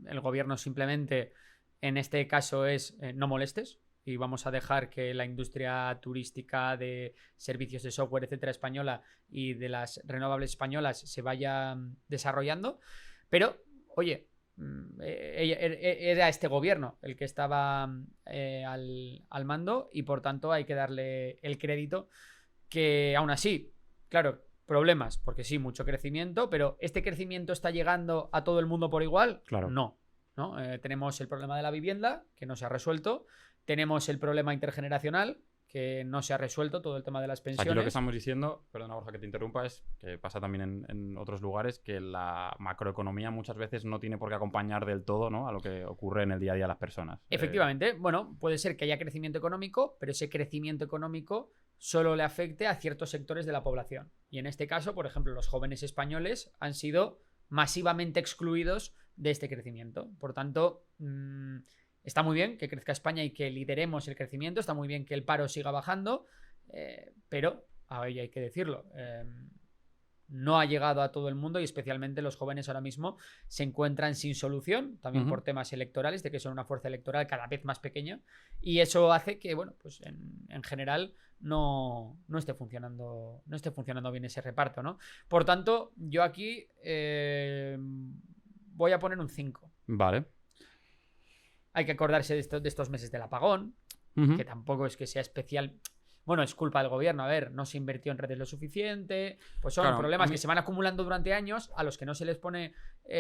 el gobierno simplemente en este caso es no molestes y vamos a dejar que la industria turística de servicios de software, etcétera, española y de las renovables españolas se vaya desarrollando. Pero, oye, era este gobierno el que estaba al mando y por tanto hay que darle el crédito que aún así, claro, problemas, porque sí, mucho crecimiento, pero ¿este crecimiento está llegando a todo el mundo por igual? Claro. No. Tenemos el problema de la vivienda, que no se ha resuelto. Tenemos el problema intergeneracional, que no se ha resuelto, todo el tema de las pensiones. Aquí lo que estamos diciendo, perdona Borja que te interrumpa, es que pasa también en otros lugares, que la macroeconomía muchas veces no tiene por qué acompañar del todo, ¿no?, a lo que ocurre en el día a día de las personas. Efectivamente, bueno, puede ser que haya crecimiento económico, pero ese crecimiento económico solo le afecte a ciertos sectores de la población. Y en este caso, por ejemplo, los jóvenes españoles han sido masivamente excluidos de este crecimiento. Por tanto, está muy bien que crezca España y que lideremos el crecimiento, está muy bien que el paro siga bajando, pero ahí hay que decirlo, no ha llegado a todo el mundo y especialmente los jóvenes ahora mismo se encuentran sin solución, también por temas electorales, de que son una fuerza electoral cada vez más pequeña, y eso hace que, bueno, pues en general no esté funcionando bien ese reparto, ¿no? Por tanto, yo aquí voy a poner un 5. Vale. Hay que acordarse de estos meses del apagón, que tampoco es que sea especial. Bueno, es culpa del gobierno. A ver, no se invirtió en redes lo suficiente. Pues son problemas que se van acumulando durante años, a los que no se les pone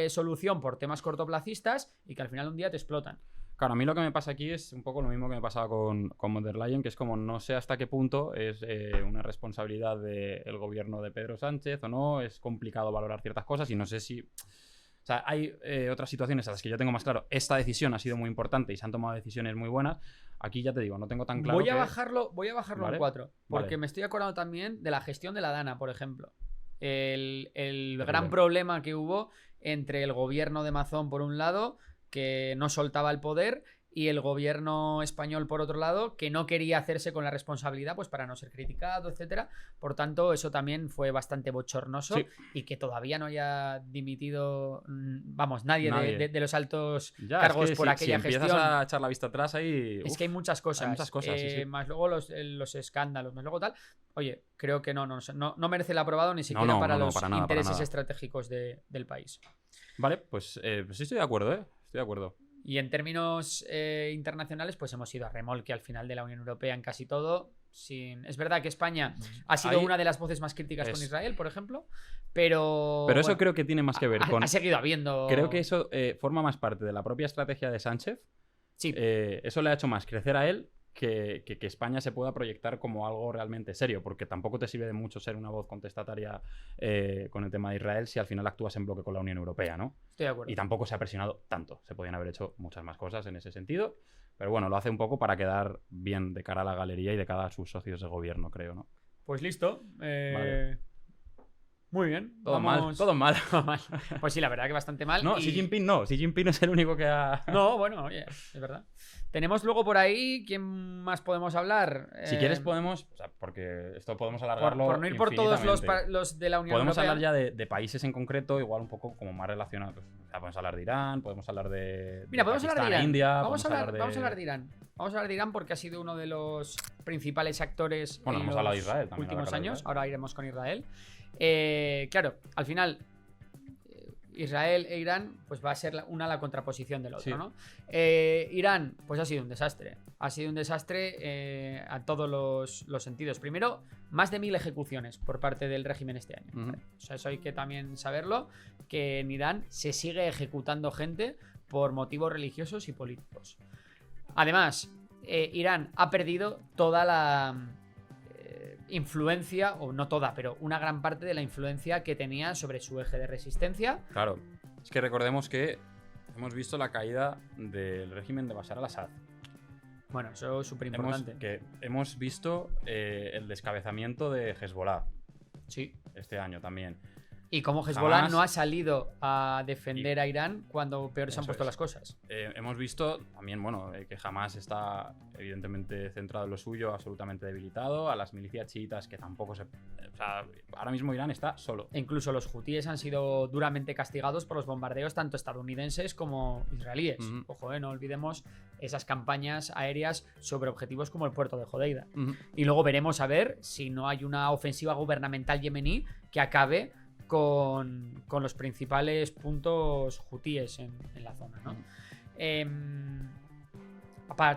solución por temas cortoplacistas y que al final un día te explotan. Claro, a mí lo que me pasa aquí es un poco lo mismo que me pasaba con von der Leyen, que es como no sé hasta qué punto es una responsabilidad del gobierno de Pedro Sánchez o no. Es complicado valorar ciertas cosas y no sé si... O sea, hay otras situaciones a las que yo tengo más claro. Esta decisión ha sido muy importante y se han tomado decisiones muy buenas. Aquí ya te digo, no tengo tan claro. Voy a bajarlo ¿Vale? a 4. Porque Vale. me estoy acordando también de la gestión de la Dana, por ejemplo. El Terrible. gran problema que hubo entre el gobierno de Mazón, por un lado, que no soltaba el poder, y el gobierno español, por otro lado, que no quería hacerse con la responsabilidad, pues para no ser criticado, etcétera. Por tanto, eso también fue bastante bochornoso. Sí. Y que todavía no haya dimitido, vamos, nadie. De los altos Ya, cargos es que por aquella si empiezas gestión. a echar la vista atrás ahí... Es que hay muchas cosas. Hay muchas cosas, sí. Más luego los escándalos, más luego tal. Oye, creo que no merece el aprobado ni siquiera para los para nada, intereses para nada. estratégicos del país. Vale, pues sí estoy de acuerdo, Estoy de acuerdo. Y en términos internacionales, pues hemos ido a remolque al final de la Unión Europea en casi todo. Es verdad que España ha sido Ahí una de las voces más críticas con es- Israel, por ejemplo, pero Pero eso bueno, creo que tiene más que ver con... ha seguido habiendo... Creo que eso forma más parte de la propia estrategia de Sánchez. Sí, Eso le ha hecho más crecer a él que España se pueda proyectar como algo realmente serio, porque tampoco te sirve de mucho ser una voz contestataria con el tema de Israel si al final actúas en bloque con la Unión Europea, ¿no? estoy de acuerdo. Y tampoco se ha presionado tanto. Se podían haber hecho muchas más cosas en ese sentido. Pero bueno, lo hace un poco para quedar bien de cara a la galería y de cara a sus socios de gobierno, creo, ¿no? Pues listo. Vale. Muy bien. Todo mal, vamos... todo mal. Todo mal. Pues sí, la verdad que bastante mal. No, y- Xi Jinping no. Xi Jinping es el único que ha... No, bueno, oye, es verdad. Tenemos luego por ahí, ¿quién más podemos hablar? Si quieres podemos, o sea, porque esto podemos alargarlo por no ir por todos infinitamente. los de la Unión Podemos Europea. hablar ya de países en concreto, igual un poco como más relacionados. O sea, podemos hablar de Irán, podemos hablar de Mira, podemos hablar de Pakistán e Irán. India, Vamos a podemos hablar de Irán. Vamos a hablar de Irán porque ha sido uno de los principales actores Bueno, en hemos los hablado de Israel también, últimos ahora que hablas de años. Israel. Ahora iremos con Israel. Claro, al final Israel e Irán pues va a ser una la contraposición del otro, Sí. ¿no? Irán pues ha sido un desastre. Ha sido un desastre a todos los sentidos. Primero, más de 1000 ejecuciones por parte del régimen este año. Ujú. O sea, eso hay que también saberlo, que en Irán se sigue ejecutando gente por motivos religiosos y políticos. Además, Irán ha perdido toda la influencia, o no toda, pero una gran parte de la influencia que tenía sobre su eje de resistencia. Claro, es que recordemos que hemos visto la caída del régimen de Bashar al-Assad. Bueno, eso es súper Hemos, importante. hemos visto el descabezamiento de Hezbollah Sí. este año también. Y cómo Hezbollah Jamás- no ha salido a defender a Irán cuando peor se han Eso puesto es. las cosas. Hemos visto también, bueno, que Hamas está evidentemente centrado en lo suyo, absolutamente debilitado. A las milicias chiitas que tampoco se... O sea, ahora mismo Irán está solo. E incluso los hutíes han sido duramente castigados por los bombardeos tanto estadounidenses como israelíes. Ujú. Ojo, no olvidemos esas campañas aéreas sobre objetivos como el puerto de Hodeida. Ujú. Y luego veremos a ver si no hay una ofensiva gubernamental yemení que acabe con los principales puntos hutíes en la zona, ¿no?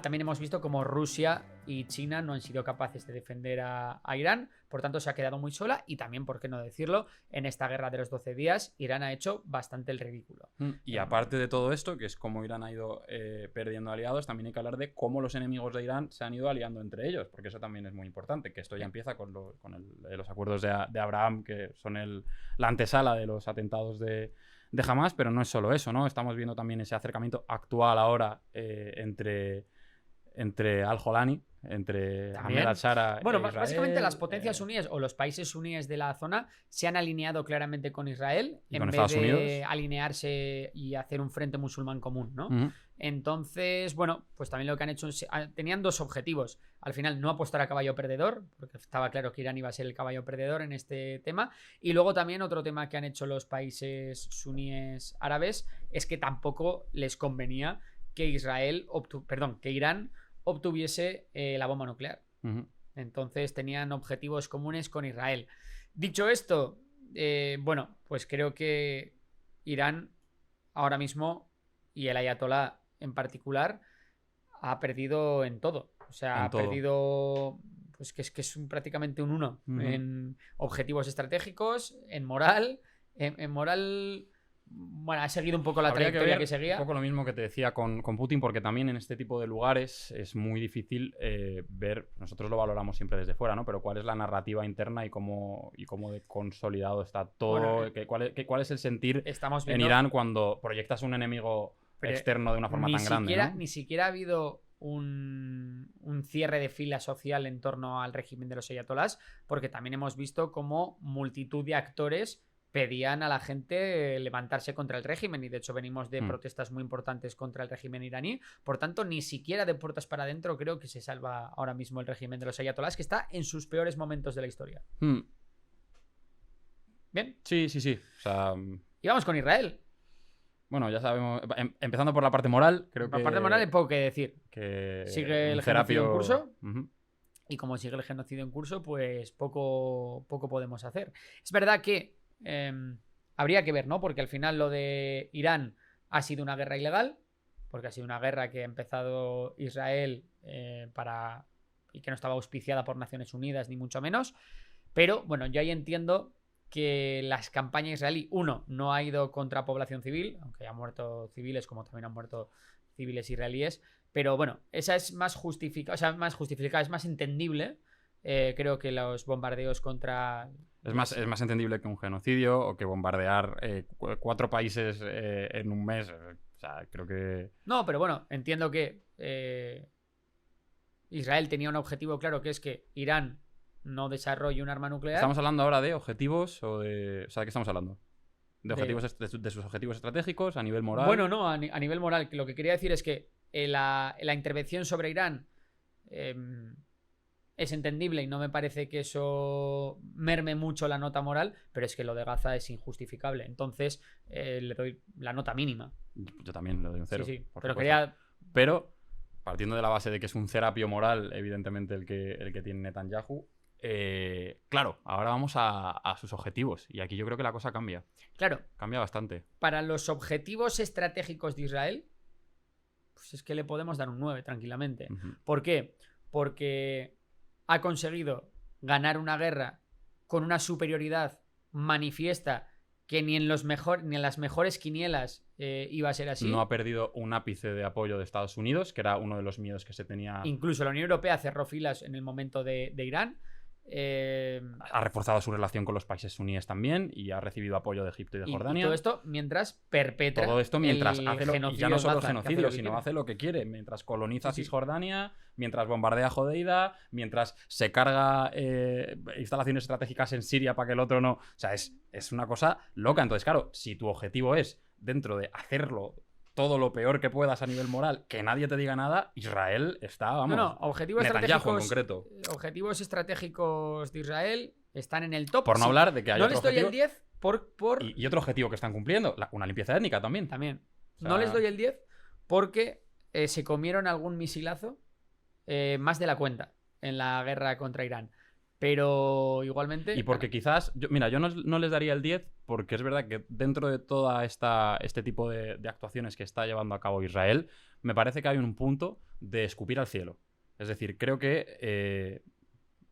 También hemos visto como Rusia y China no han sido capaces de defender a Irán, por tanto se ha quedado muy sola y también, por qué no decirlo, en esta guerra de los 12 días Irán ha hecho bastante el ridículo. Y aparte de todo esto, que es cómo Irán ha ido perdiendo aliados, también hay que hablar de cómo los enemigos de Irán se han ido aliando entre ellos, porque eso también es muy importante, que esto ya empieza con los acuerdos de Abraham, que son la antesala de los atentados de Hamas, pero no es solo eso, ¿no? Estamos viendo también ese acercamiento actual ahora entre al-Jolani, entre También. Ahmed al-Shara Bueno, e Israel, básicamente las potencias suníes o los países suníes de la zona se han alineado claramente con Israel Y en con vez Estados de Unidos. alinearse y hacer un frente musulmán común, ¿no? Ujú. Entonces, bueno, pues también lo que han hecho tenían dos objetivos. Al final, no apostar a caballo perdedor, porque estaba claro que Irán iba a ser el caballo perdedor en este tema. Y luego también otro tema que han hecho los países suníes árabes es que tampoco les convenía que que Irán obtuviese la bomba nuclear. Ujú. Entonces tenían objetivos comunes con Israel. Dicho esto, bueno, pues creo que Irán ahora mismo, y el ayatolá en particular, ha perdido en todo. O sea, En ha todo. perdido, pues que es prácticamente un 1 Ujú. en objetivos estratégicos, en moral. En moral, bueno, ha seguido un poco la Habría trayectoria ver que seguía. Un poco lo mismo que te decía con Putin, porque también en este tipo de lugares es muy difícil ver, nosotros lo valoramos siempre desde fuera, ¿no? Pero cuál es la narrativa interna y cómo de consolidado está todo, Bueno, cuál es el sentir Estamos en viendo Irán cuando proyectas un enemigo Pero externo de una forma tan grande, ¿no? Ni siquiera ha habido un cierre de fila social en torno al régimen de los ayatolás, porque también hemos visto cómo multitud de actores pedían a la gente levantarse contra el régimen y de hecho venimos de protestas muy importantes contra el régimen iraní. Por tanto, ni siquiera de puertas para adentro creo que se salva ahora mismo el régimen de los ayatolás, que está en sus peores momentos de la historia. Bien, Sí. O sea, y vamos con Israel. bueno, ya sabemos, empezando por la parte moral, creo Por que... parte moral hay poco que decir. que Sigue el un genocidio en curso. Ujú. Y como sigue el genocidio en curso, pues poco podemos hacer. Es verdad que habría que ver, ¿no? Porque al final lo de Irán ha sido una guerra ilegal, porque ha sido una guerra que ha empezado Israel para y que no estaba auspiciada por Naciones Unidas, ni mucho menos. Pero bueno, yo ahí entiendo que las campañas israelí, uno, no ha ido contra población civil, aunque han muerto civiles, como también han muerto civiles israelíes. Pero bueno, esa es más justificada, es más entendible. Creo que los bombardeos contra... Es más entendible que un genocidio o que bombardear 4 países en un mes. O sea, creo que... No, pero bueno, entiendo que Israel tenía un objetivo claro, que es que Irán no desarrolle un arma nuclear. ¿Estamos hablando ahora de objetivos o de...? O sea, ¿de qué estamos hablando? ¿De objetivos de sus objetivos estratégicos a nivel moral? Bueno, no, a nivel moral. Lo que quería decir es que la intervención sobre Irán es entendible y no me parece que eso merme mucho la nota moral, pero es que lo de Gaza es injustificable. Entonces le doy la nota mínima. Yo también le doy un 0. Sí, por pero supuesto. Pero, partiendo de la base de que es un cerapio moral, evidentemente, el que tiene Netanyahu, claro, ahora vamos a sus objetivos. Y aquí yo creo que la cosa cambia. Claro. Cambia bastante. Para los objetivos estratégicos de Israel, pues es que le podemos dar un 9 tranquilamente. ¿Por qué? Porque ha conseguido ganar una guerra con una superioridad manifiesta que ni en las mejores quinielas iba a ser así. No ha perdido un ápice de apoyo de Estados Unidos, que era uno de los miedos que se tenía. Incluso la Unión Europea cerró filas en el momento de Irán. Ha reforzado su relación con los países suníes también y ha recibido apoyo de Egipto y de Jordania. Y todo esto mientras perpetra. Todo esto mientras hace lo, y ya no solo el Gaza, genocidio, sino hace lo que quiere. Mientras coloniza Cisjordania, mientras bombardea Hodeida, mientras se carga instalaciones estratégicas en Siria para que el otro no. O sea, es una cosa loca. Entonces, claro, si tu objetivo es, dentro de hacerlo todo lo peor que puedas a nivel moral, que nadie te diga nada, Israel está, vamos... No, objetivos Netanyahu estratégicos, en concreto. Objetivos estratégicos de Israel están en el top. Por no hablar de que hay no otro les doy objetivo, el 10 por... Y otro objetivo que están cumpliendo, una limpieza étnica también. También. O sea... No les doy el 10 porque se comieron algún misilazo más de la cuenta en la guerra contra Irán. Pero igualmente... Y porque quizás... yo no les daría el 10 porque es verdad que dentro de toda este tipo de actuaciones que está llevando a cabo Israel, me parece que hay un punto de escupir al cielo. Es decir, creo que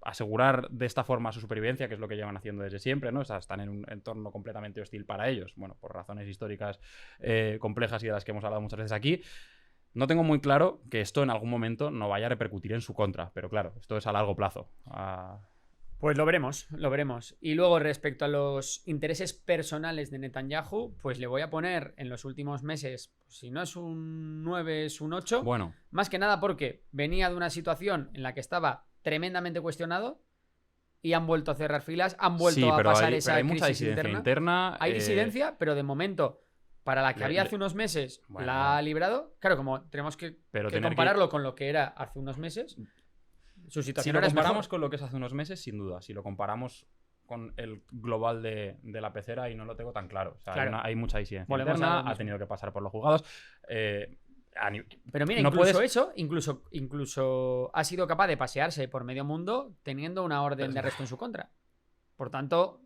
asegurar de esta forma su supervivencia, que es lo que llevan haciendo desde siempre, ¿no? O sea, están en un entorno completamente hostil para ellos, bueno, por razones históricas complejas y de las que hemos hablado muchas veces aquí. No tengo muy claro que esto en algún momento no vaya a repercutir en su contra, pero claro, esto es a largo plazo. Pues lo veremos, lo veremos. Y luego, respecto a los intereses personales de Netanyahu, pues le voy a poner en los últimos meses, si no es un 9, es un 8. Bueno. Más que nada porque venía de una situación en la que estaba tremendamente cuestionado y han vuelto a cerrar filas, han vuelto a pasar esa hay crisis mucha disidencia interna. Hay disidencia, pero de momento, para la que había hace unos meses, bueno, la ha librado. Claro, como tenemos que compararlo con lo que era hace unos meses... Su situación si lo comparamos con lo que es hace unos meses, sin duda. Si lo comparamos con el global de la pecera, y no lo tengo tan claro. O sea, claro. Hay mucha disidencia interna, ha tenido que pasar por los juzgados. Pero mira, no incluso eso, incluso ha sido capaz de pasearse por medio mundo teniendo una orden de arresto en su contra. Por tanto,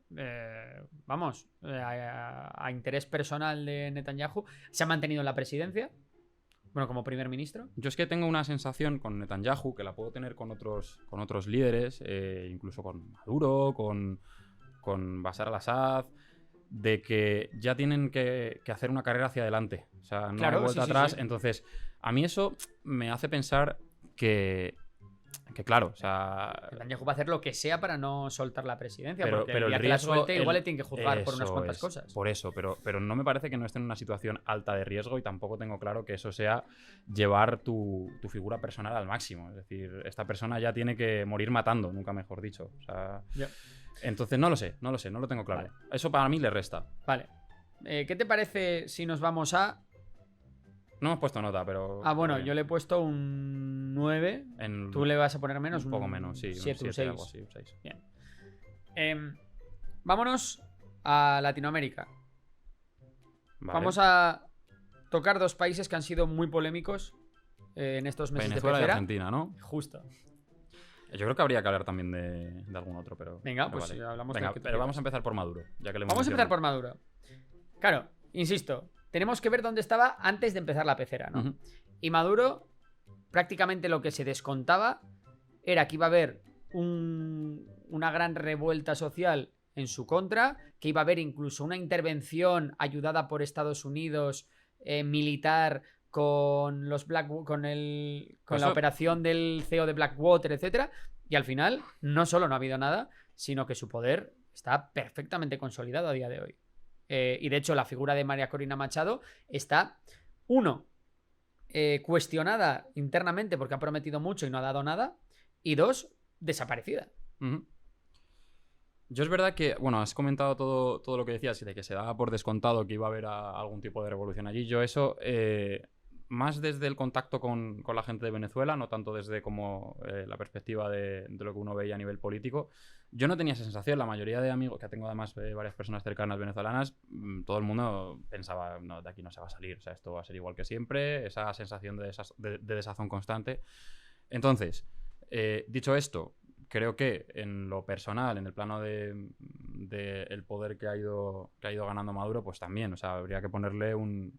vamos, a interés personal de Netanyahu, se ha mantenido en la presidencia. Bueno, como primer ministro. Yo es que tengo una sensación con Netanyahu, que la puedo tener con otros líderes, incluso con Maduro, con Bashar al-Assad, de que ya tienen que hacer una carrera hacia adelante. O sea, no hay vuelta atrás. Sí. Entonces, a mí eso me hace pensar que claro, o sea... Netanyahu va a hacer lo que sea para no soltar la presidencia, pero el día que la suelte igual le tienen que juzgar por unas cuantas cosas. Por eso, pero no me parece que no esté en una situación alta de riesgo y tampoco tengo claro que eso sea llevar tu figura personal al máximo. Es decir, esta persona ya tiene que morir matando, nunca mejor dicho. O sea, entonces no lo sé, no lo tengo claro. Vale. Eso para mí le resta. Vale. ¿Qué te parece si nos vamos a... No hemos puesto nota, pero... bueno, yo le he puesto un 9. Tú le vas a poner menos. Un poco menos, sí. 7, un 6. Algo así, un 6. Bien. Vámonos a Latinoamérica. Vale. Vamos a tocar 2 países que han sido muy polémicos en estos meses. Venezuela de pecera. y Argentina, ¿no? Justo. Yo creo que habría que hablar también de algún otro, pero... Venga, pues vale. Hablamos de pero vamos a empezar por Maduro, ya que le Vamos a empezar por Maduro. Claro, insisto, tenemos que ver dónde estaba antes de empezar la pecera, ¿no? Y Maduro, prácticamente lo que se descontaba era que iba a haber una gran revuelta social en su contra, que iba a haber incluso una intervención ayudada por Estados Unidos militar con los con la operación del CEO de Blackwater, etcétera, y al final no solo no ha habido nada, sino que su poder está perfectamente consolidado a día de hoy. Y de hecho la figura de María Corina Machado está, cuestionada internamente porque ha prometido mucho y no ha dado nada, y 2, desaparecida. Yo es verdad que, bueno, has comentado todo lo que decías, de que se daba por descontado que iba a haber algún tipo de revolución allí. Yo eso, más desde el contacto con la gente de Venezuela, no tanto desde como la perspectiva de lo que uno veía a nivel político, yo no tenía esa sensación. La mayoría de amigos, que tengo además varias personas cercanas venezolanas, todo el mundo pensaba, no, de aquí no se va a salir, o sea, esto va a ser igual que siempre, esa sensación de desazón constante. Entonces, dicho esto, creo que en lo personal, en el plano de el poder que ha ido ganando Maduro, pues también, o sea, habría que ponerle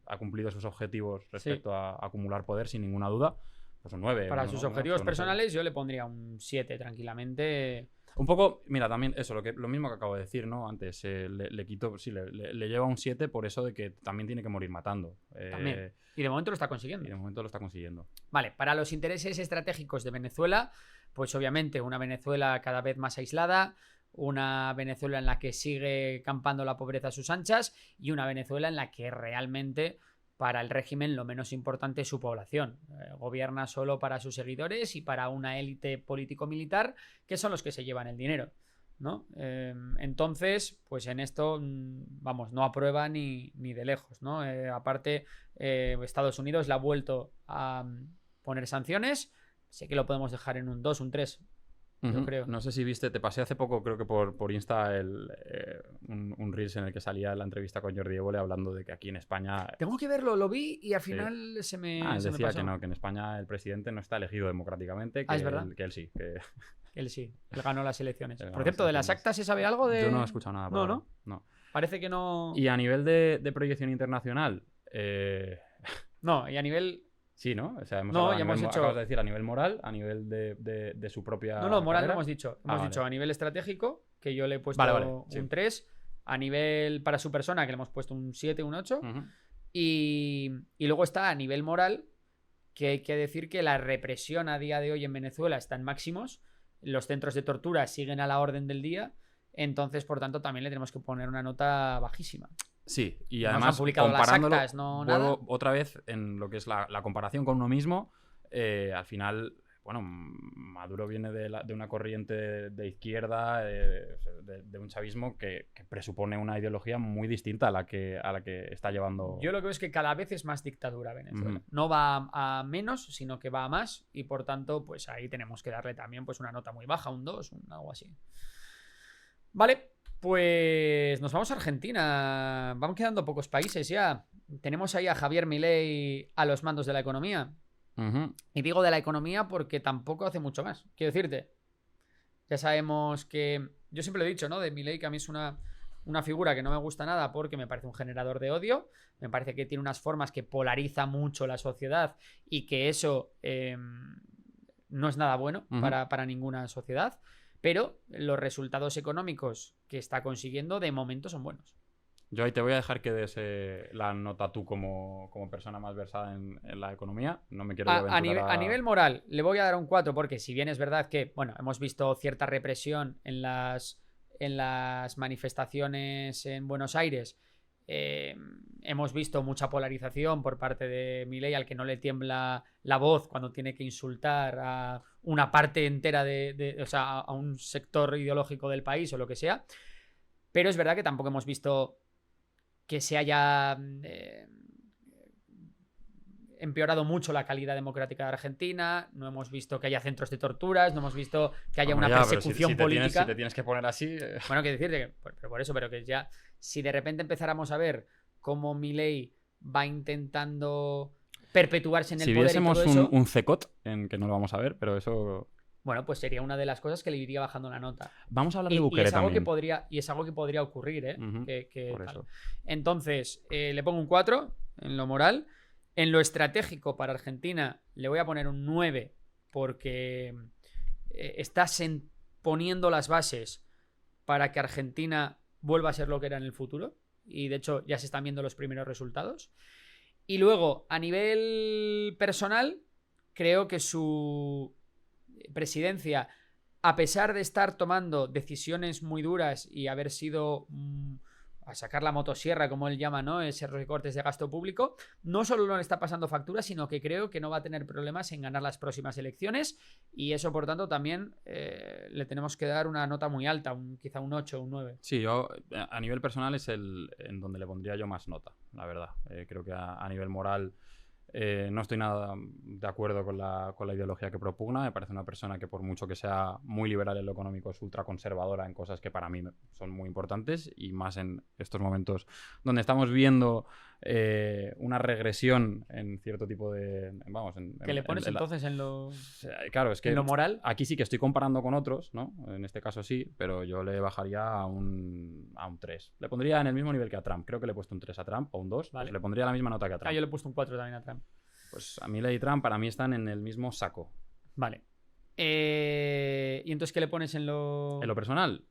ha cumplido sus objetivos respecto a acumular poder sin ninguna duda, pues un 9. Para sus objetivos personales yo le pondría un 7 tranquilamente. Un poco, mira, también eso, lo mismo que acabo de decir, ¿no? Antes, le quito, sí, le lleva un 7 por eso de que también tiene que morir matando. También. Y de momento lo está consiguiendo. Vale, para los intereses estratégicos de Venezuela, pues obviamente una Venezuela cada vez más aislada, una Venezuela en la que sigue campando la pobreza a sus anchas y una Venezuela en la que realmente para el régimen lo menos importante es su población. Gobierna solo para sus seguidores y para una élite político-militar que son los que se llevan el dinero, ¿no? Entonces, pues en esto, vamos, no aprueba ni de lejos, ¿no? Aparte, Estados Unidos le ha vuelto a poner sanciones. Sé que lo podemos dejar en un 2, un 3. Yo creo. No sé si viste, te pasé hace poco, creo que por Insta, un Reels en el que salía la entrevista con Jordi Évole hablando de que aquí en España... Tengo que verlo, lo vi y al final se me decía pasó. que no, que en España el presidente no está elegido democráticamente, ¿Es verdad? Que él sí. Que... Él sí, él ganó las elecciones. Por cierto, ¿de las actas se sabe algo de...? Yo no he escuchado nada. No. Parece que no... Y a nivel de proyección internacional... No, y a nivel... Sí, ¿no? O sea, acabas de decir a nivel moral, a nivel de su propia... No, moral carrera. No hemos dicho. Hemos dicho a nivel estratégico, que yo le he puesto un 3. A nivel para su persona, que le hemos puesto un 7, un 8. Y luego está a nivel moral, que hay que decir que la represión a día de hoy en Venezuela está en máximos. Los centros de tortura siguen a la orden del día. Entonces, por tanto, también le tenemos que poner una nota bajísima. Sí, y no además comparándolo, las actas, vuelvo otra vez en lo que es la comparación con uno mismo. Al final, bueno, Maduro viene de una corriente de izquierda, de un chavismo que presupone una ideología muy distinta a la que está llevando. Yo lo que veo es que cada vez es más dictadura Venezuela. No va a menos, sino que va a más, y por tanto, pues ahí tenemos que darle también pues una nota muy baja, un 2, algo así. Vale. Pues nos vamos a Argentina. Van quedando pocos países ya. Tenemos ahí a Javier Milei a los mandos de la economía. Y digo de la economía porque tampoco hace mucho más. Quiero decirte, ya sabemos que... Yo siempre lo he dicho, ¿no? De Milei, que a mí es una figura que no me gusta nada porque me parece un generador de odio. Me parece que tiene unas formas que polariza mucho la sociedad y que eso no es nada bueno para ninguna sociedad. Pero los resultados económicos que está consiguiendo de momento son buenos. Yo ahí te voy a dejar que des la nota tú como persona más versada en la economía. No me quiero aventurar a nivel moral le voy a dar un 4 porque si bien es verdad que, bueno, hemos visto cierta represión en las manifestaciones en Buenos Aires, hemos visto mucha polarización por parte de Milei, al que no le tiembla la voz cuando tiene que insultar a una parte entera o sea, a un sector ideológico del país o lo que sea. Pero es verdad que tampoco hemos visto que se haya empeorado mucho la calidad democrática de Argentina. No hemos visto que haya centros de torturas, no hemos visto que haya una persecución política. Si te tienes que poner así... Bueno, quiero decirte pero que ya, si de repente empezáramos a ver cómo Milei va intentando perpetuarse en el poder y todo eso... Si viésemos un CECOT, en que no lo vamos a ver, pero eso... Bueno, pues sería una de las cosas que le iría bajando la nota. Vamos a hablar de Bukele también. Y es algo que podría ocurrir, ¿eh? Por eso. Entonces, le pongo un 4 en lo moral. En lo estratégico para Argentina le voy a poner un 9 porque estás poniendo las bases para que Argentina vuelva a ser lo que era en el futuro. Y de hecho ya se están viendo los primeros resultados. Y luego, a nivel personal, creo que su presidencia, a pesar de estar tomando decisiones muy duras y haber sido a sacar la motosierra, como él llama, ¿no? Esos recortes de gasto público, no solo no le está pasando factura, sino que creo que no va a tener problemas en ganar las próximas elecciones, y eso, por tanto, también le tenemos que dar una nota muy alta, quizá un 8 o un 9. Sí, yo a nivel personal es el en donde le pondría yo más nota, la verdad. Creo que a nivel moral no estoy nada de acuerdo con la ideología que propugna. Me parece una persona que, por mucho que sea muy liberal en lo económico, es ultraconservadora en cosas que para mí son muy importantes, y más en estos momentos donde estamos viendo una regresión en cierto tipo de... Vamos, ¿Qué le pones entonces en lo...? Claro, es que en lo moral? Aquí sí que estoy comparando con otros, ¿no? En este caso sí, pero yo le bajaría a un 3. Le pondría en el mismo nivel que a Trump. Creo que le he puesto un 3 a Trump o un 2. Vale. Pues le pondría la misma nota que a Trump. Yo le he puesto un 4 también a Trump. Pues a Milei y Trump para mí están en el mismo saco. Vale. ¿Y entonces qué le pones en lo...? En lo personal,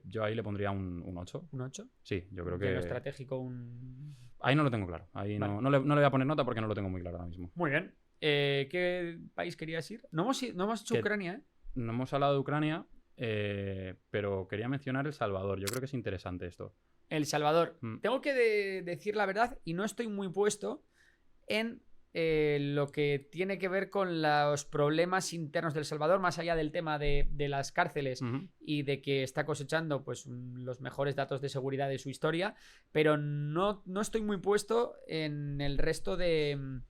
yo ahí le pondría un 8. ¿Un 8? Sí, yo creo Y en que... lo estratégico un... Ahí no lo tengo claro. Ahí Vale. no le voy a poner nota porque no lo tengo muy claro ahora mismo. Muy bien. ¿Qué país querías ir? No hemos hecho ¿Qué? Ucrania, ¿eh? No hemos hablado de Ucrania, pero quería mencionar El Salvador. Yo creo que es interesante esto. El Salvador. Mm. Tengo que decir la verdad, y no estoy muy puesto en lo que tiene que ver con los problemas internos del Salvador, más allá del tema de las cárceles y de que está cosechando pues los mejores datos de seguridad de su historia, pero no estoy muy puesto en el resto de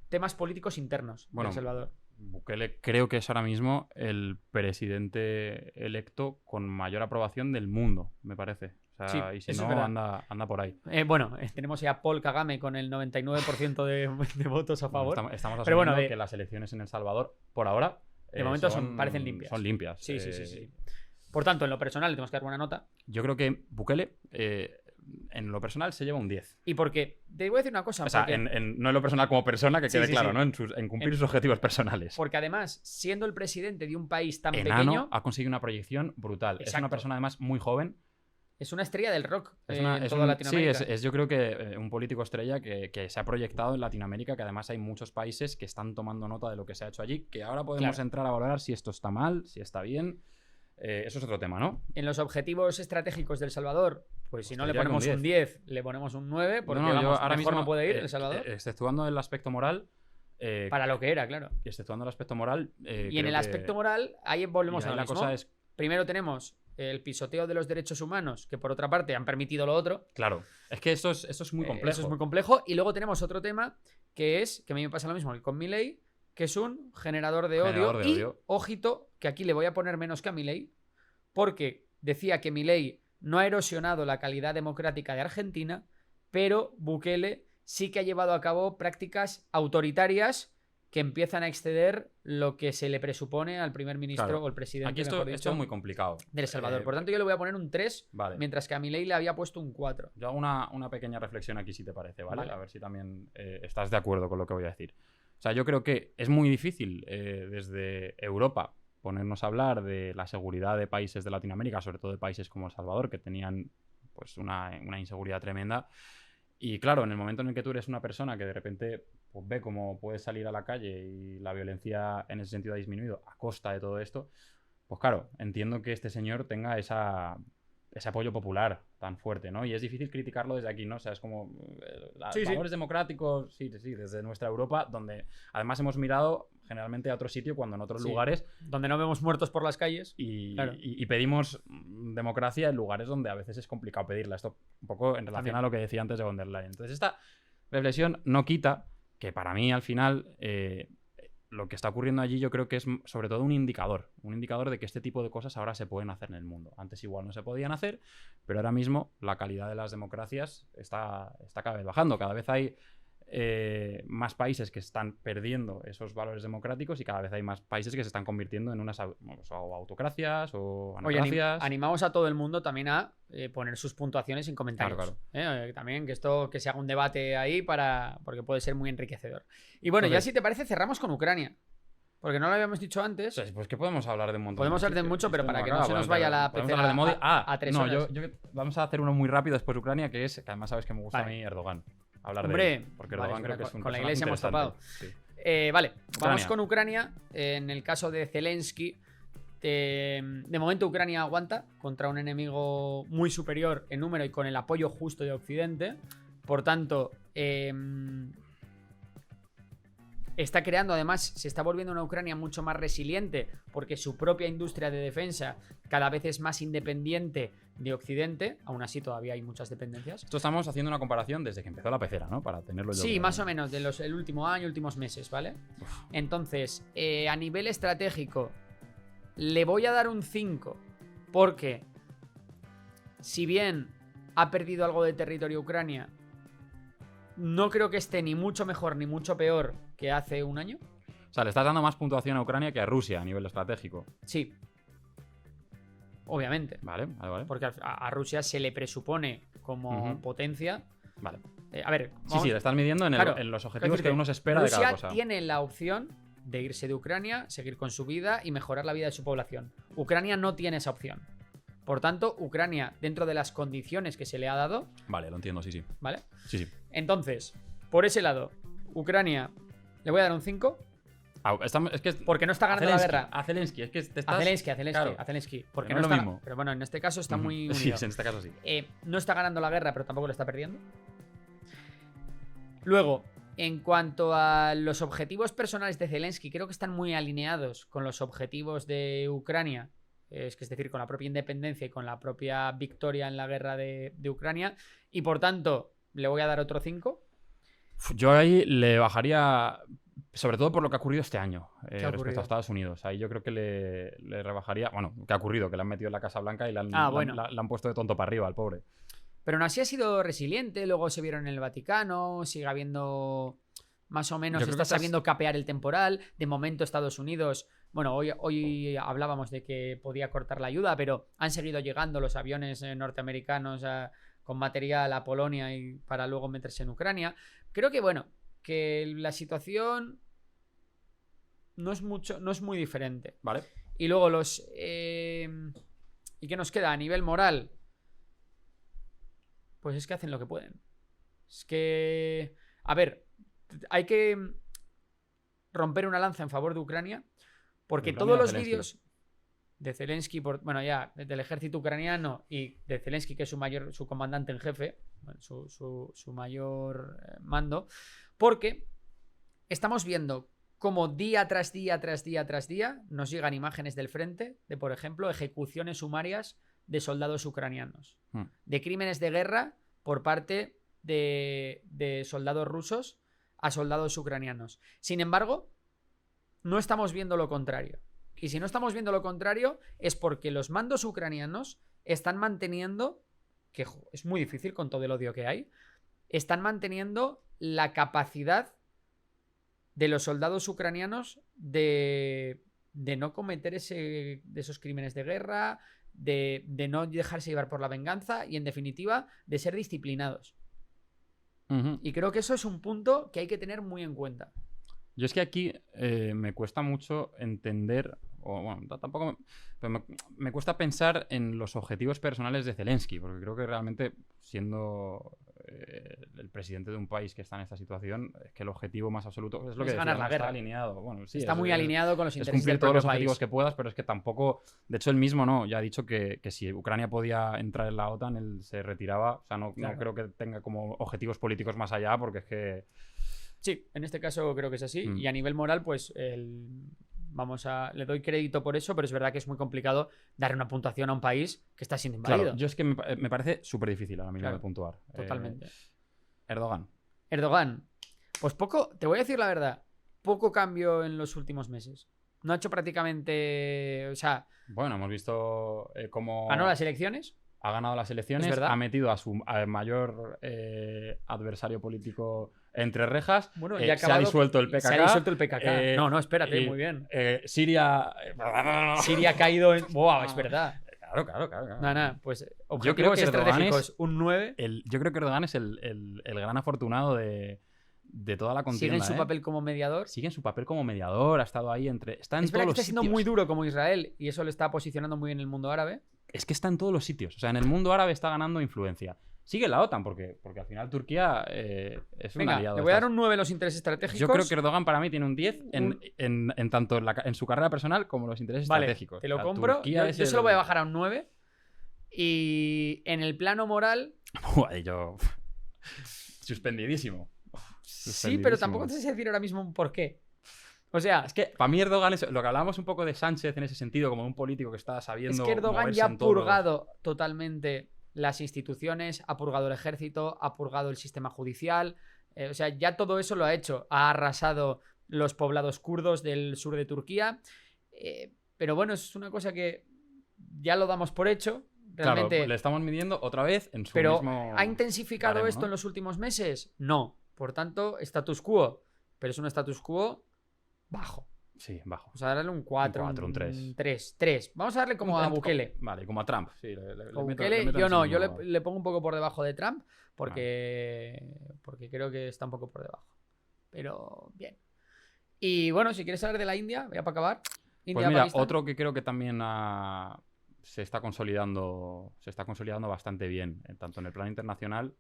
temas políticos internos Bueno, del Salvador. Bukele creo que es ahora mismo el presidente electo con mayor aprobación del mundo, me parece. O sea, Sí, y si eso es no, verdad. anda por ahí. Bueno, tenemos ya a Paul Kagame con el 99% de votos a favor. Bueno, estamos Pero bueno, asumiendo que las elecciones en El Salvador, por ahora, de momento parecen limpias. Son limpias. Sí. Por tanto, en lo personal le tenemos que dar buena nota. Yo creo que Bukele, en lo personal, se lleva un 10. Y porque, te voy a decir una cosa. O sea, porque, no en lo personal como persona, que quede claro, sí. ¿no? En cumplir sus objetivos personales. Porque además, siendo el presidente de un país tan Enano pequeño, ha conseguido una proyección brutal. Exacto. Es una persona, además, muy joven. es una estrella del rock en Es toda Latinoamérica. Sí, yo creo que un político estrella que se ha proyectado en Latinoamérica, que además hay muchos países que están tomando nota de lo que se ha hecho allí, que ahora podemos entrar a valorar si esto está mal, si está bien. Eso es otro tema, ¿no? En los objetivos estratégicos del Salvador, pues si no le diría que ponemos un un 10, le ponemos un 9, porque vamos, yo ahora mejor mismo, no puede ir El Salvador. Exceptuando el aspecto moral. Para lo que era, claro. Exceptuando el aspecto moral. Y en el aspecto moral, ahí volvemos a lo la mismo. cosa es... Primero tenemos el pisoteo de los derechos humanos, que por otra parte han permitido lo otro. Claro, es que esto es muy complejo. Eso es muy complejo. Y luego tenemos otro tema, que a mí me pasa lo mismo que con Milei, que es un generador de odio. Ojito, que aquí le voy a poner menos que a Milei, porque decía que Milei no ha erosionado la calidad democrática de Argentina, pero Bukele sí que ha llevado a cabo prácticas autoritarias que empiezan a exceder lo que se le presupone al primer ministro o el presidente. Aquí esto es muy complicado. Del Salvador. Por tanto, yo le voy a poner un 3, vale. Mientras que a Milei le había puesto un 4. Yo hago una pequeña reflexión aquí, si te parece, ¿vale? A ver si también estás de acuerdo con lo que voy a decir. O sea, yo creo que es muy difícil desde Europa ponernos a hablar de la seguridad de países de Latinoamérica, sobre todo de países como El Salvador, que tenían pues una inseguridad tremenda. Y claro, en el momento en el que tú eres una persona que de repente pues, ve cómo puedes salir a la calle y la violencia en ese sentido ha disminuido a costa de todo esto, pues claro, entiendo que este señor tenga ese apoyo popular tan fuerte, ¿no? Y es difícil criticarlo desde aquí, ¿no? O sea, es como los valores democráticos, sí, desde nuestra Europa, donde además hemos mirado generalmente a otro sitio cuando en otros lugares... Donde no vemos muertos por las calles. Y pedimos democracia en lugares donde a veces es complicado pedirla. Esto un poco en relación a lo que decía antes de von der Leyen. Entonces esta reflexión no quita que para mí al final... lo que está ocurriendo allí yo creo que es sobre todo un indicador de que este tipo de cosas ahora se pueden hacer en el mundo. Antes igual no se podían hacer, pero ahora mismo la calidad de las democracias está cada vez bajando. Cada vez hay más países que están perdiendo esos valores democráticos y cada vez hay más países que se están convirtiendo en unas autocracias o anacracias. Oye, animamos a todo el mundo también a poner sus puntuaciones en comentarios. Claro. También que se haga un debate ahí porque puede ser muy enriquecedor. Y bueno, entonces, ya si te parece cerramos con Ucrania. Porque no lo habíamos dicho antes. Pues que podemos hablar de un montón. Podemos hablar de mucho, pero para que no se nos vaya la podemos pecera hablar de Modi. a 3 horas. Vamos a hacer uno muy rápido después de Ucrania, que además sabes que me gusta Vale. a mí Erdogan. Hablar Hombre, de él, porque vale, Erdogan creo que es un con la personaje iglesia hemos interesante. topado. Sí. Vale, vamos Ucrania. con Ucrania. En el caso de Zelensky, de momento Ucrania aguanta contra un enemigo muy superior en número y con el apoyo justo de Occidente. Por tanto, está creando, además, se está volviendo una Ucrania mucho más resiliente porque su propia industria de defensa cada vez es más independiente de Occidente. Aún así, todavía hay muchas dependencias. Esto estamos haciendo una comparación desde que empezó la pecera, ¿no? Para tenerlo yo. Sí, más o menos, el último año, últimos meses, ¿vale? Entonces, a nivel estratégico, le voy a dar un 5 porque, si bien ha perdido algo de territorio Ucrania, no creo que esté ni mucho mejor ni mucho peor que hace un año. O sea, le estás dando más puntuación a Ucrania que a Rusia a nivel estratégico. Sí. Obviamente. Vale. Porque a Rusia se le presupone como potencia. Vale. A ver. Sí, le estás midiendo en los objetivos que uno se espera de cada cosa. Rusia tiene la opción de irse de Ucrania, seguir con su vida y mejorar la vida de su población. Ucrania no tiene esa opción. Por tanto, Ucrania, dentro de las condiciones que se le ha dado... Vale, lo entiendo, sí. ¿Vale? Sí. Entonces, por ese lado, Ucrania le voy a dar un 5. Es que porque no está ganando la guerra. A Zelensky, es que te estás... A Zelensky. Porque no es está... lo mismo. Pero bueno, en este caso está muy unido. Sí, en este caso sí. No está ganando la guerra, pero tampoco lo está perdiendo. Luego, en cuanto a los objetivos personales de Zelensky, creo que están muy alineados con los objetivos de Ucrania. Es decir, con la propia independencia y con la propia victoria en la guerra de Ucrania. Y por tanto, le voy a dar otro 5. Yo ahí le bajaría, sobre todo por lo que ha ocurrido este año respecto a Estados Unidos. Ahí yo creo que le rebajaría. Bueno, ¿qué ha ocurrido? Que le han metido en la Casa Blanca y le han puesto de tonto para arriba al pobre. Pero aún así ha sido resiliente. Luego se vieron en el Vaticano. Sigue habiendo... Más o menos está sabiendo capear el temporal. De momento Estados Unidos... Bueno, hoy hablábamos de que podía cortar la ayuda, pero han seguido llegando los aviones norteamericanos con material a Polonia y para luego meterse en Ucrania. Creo que, bueno, que la situación no es muy diferente. Vale. Y luego ¿y qué nos queda? A nivel moral, pues es que hacen lo que pueden. Es que... A ver, hay que romper una lanza en favor de Ucrania, porque todos los vídeos de Zelensky, bueno, ya, del ejército ucraniano y de Zelensky, que es su comandante en jefe, su mayor mando, porque estamos viendo cómo día tras día, tras día, tras día, nos llegan imágenes del frente de, por ejemplo, ejecuciones sumarias de soldados ucranianos, de crímenes de guerra por parte de soldados rusos a soldados ucranianos. Sin embargo, no estamos viendo lo contrario. Y si no estamos viendo lo contrario, es porque los mandos ucranianos están manteniendo, que es muy difícil con todo el odio que hay, están manteniendo la capacidad de los soldados ucranianos de no cometer de esos crímenes de guerra, de no dejarse llevar por la venganza y, en definitiva, de ser disciplinados. Y creo que eso es un punto que hay que tener muy en cuenta. Yo es que aquí me cuesta mucho entender, o bueno, tampoco, pero me cuesta pensar en los objetivos personales de Zelensky, porque creo que realmente, siendo el presidente de un país que está en esta situación, es que el objetivo más absoluto es lo que ganar la guerra. Está alineado. Bueno, sí, está muy alineado con los intereses cumplir del todos los propio objetivos país. que puedas, pero es que tampoco, de hecho él mismo ya ha dicho que si Ucrania podía entrar en la OTAN, él se retiraba. O sea, no creo que tenga como objetivos políticos más allá, porque es que... Sí, en este caso creo que es así. Y a nivel moral, pues le doy crédito por eso, pero es verdad que es muy complicado dar una puntuación a un país que está siendo invadido. Claro, yo es que me parece súper difícil ahora mismo de puntuar. Totalmente. Erdogan. Pues poco, te voy a decir la verdad, poco cambio en los últimos meses. No ha hecho prácticamente... O sea... Bueno, hemos visto cómo... ¿Ganó las elecciones? Ha ganado las elecciones, ha metido a su mayor adversario político entre rejas. Bueno, se ha disuelto el PKK. Se ha disuelto el PKK. No, espérate, muy bien. Siria ha caído en... ¡Wow! Es verdad. Claro. Nada, pues objetivos estratégicos, un 9. Yo creo que Erdogan es el gran afortunado de de toda la contienda. Sigue en su papel como mediador. Sigue en su papel como mediador, ha estado ahí está en Es todos verdad que los está siendo sitios. muy duro como Israel y eso le está posicionando muy bien en el mundo árabe. Es que está en todos los sitios. O sea, en el mundo árabe está ganando influencia. Sigue la OTAN, porque al final Turquía es un Venga, aliado. le voy a dar un 9 en los intereses estratégicos. Yo creo que Erdogan para mí tiene un 10 en tanto en su carrera personal como en los intereses Vale, estratégicos. te lo O sea, compro. Turquía Yo se lo voy a bajar a un 9. Y en el plano moral... Buah, yo... Suspendidísimo. Sí, pero tampoco te sé decir ahora mismo un por qué. O sea, Es que para mí Erdogan es lo que hablábamos un poco de Sánchez en ese sentido, como un político que está sabiendo. es que Erdogan moverse ya ha en todos los- purgado totalmente las instituciones, ha purgado el ejército, ha purgado el sistema judicial. O sea, ya todo eso lo ha hecho. Ha arrasado los poblados kurdos del sur de Turquía. Pero bueno, es una cosa que ya lo damos por hecho. Realmente. Claro, le estamos midiendo otra vez en su Pero mismo... ¿ha intensificado baremo, esto ¿no? en los últimos meses? No. Por tanto, status quo. Pero es un status quo bajo. Sí, bajo. Vamos a darle un 4, Un 4, un 3. 3. Vamos a darle como a Bukele. Vale, como a Trump. Sí, le Con meto- Bukele, le meto en yo ese no, yo mismo- le pongo un poco por debajo de Trump porque creo que está un poco por debajo. Pero bien. Y bueno, si quieres hablar de la India, voy a para acabar. India, Pues mira, Pakistán. otro que creo que también se está consolidando bastante bien, tanto en el plano internacional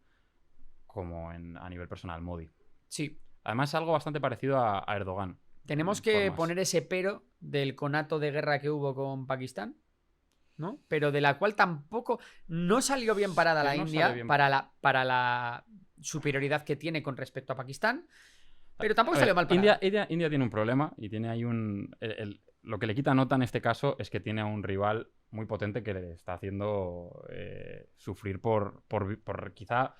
como a nivel personal, Modi. Sí. Además, es algo bastante parecido a Erdogan. Tenemos en que formas. poner ese pero del conato de guerra que hubo con Pakistán, ¿no? Pero de la cual tampoco no salió bien parada la No India sale bien. para la superioridad que tiene con respecto a Pakistán. Pero tampoco A ver, salió mal parada. India tiene un problema y tiene ahí lo que le quita nota en este caso es que tiene a un rival muy potente que le está haciendo sufrir por quizá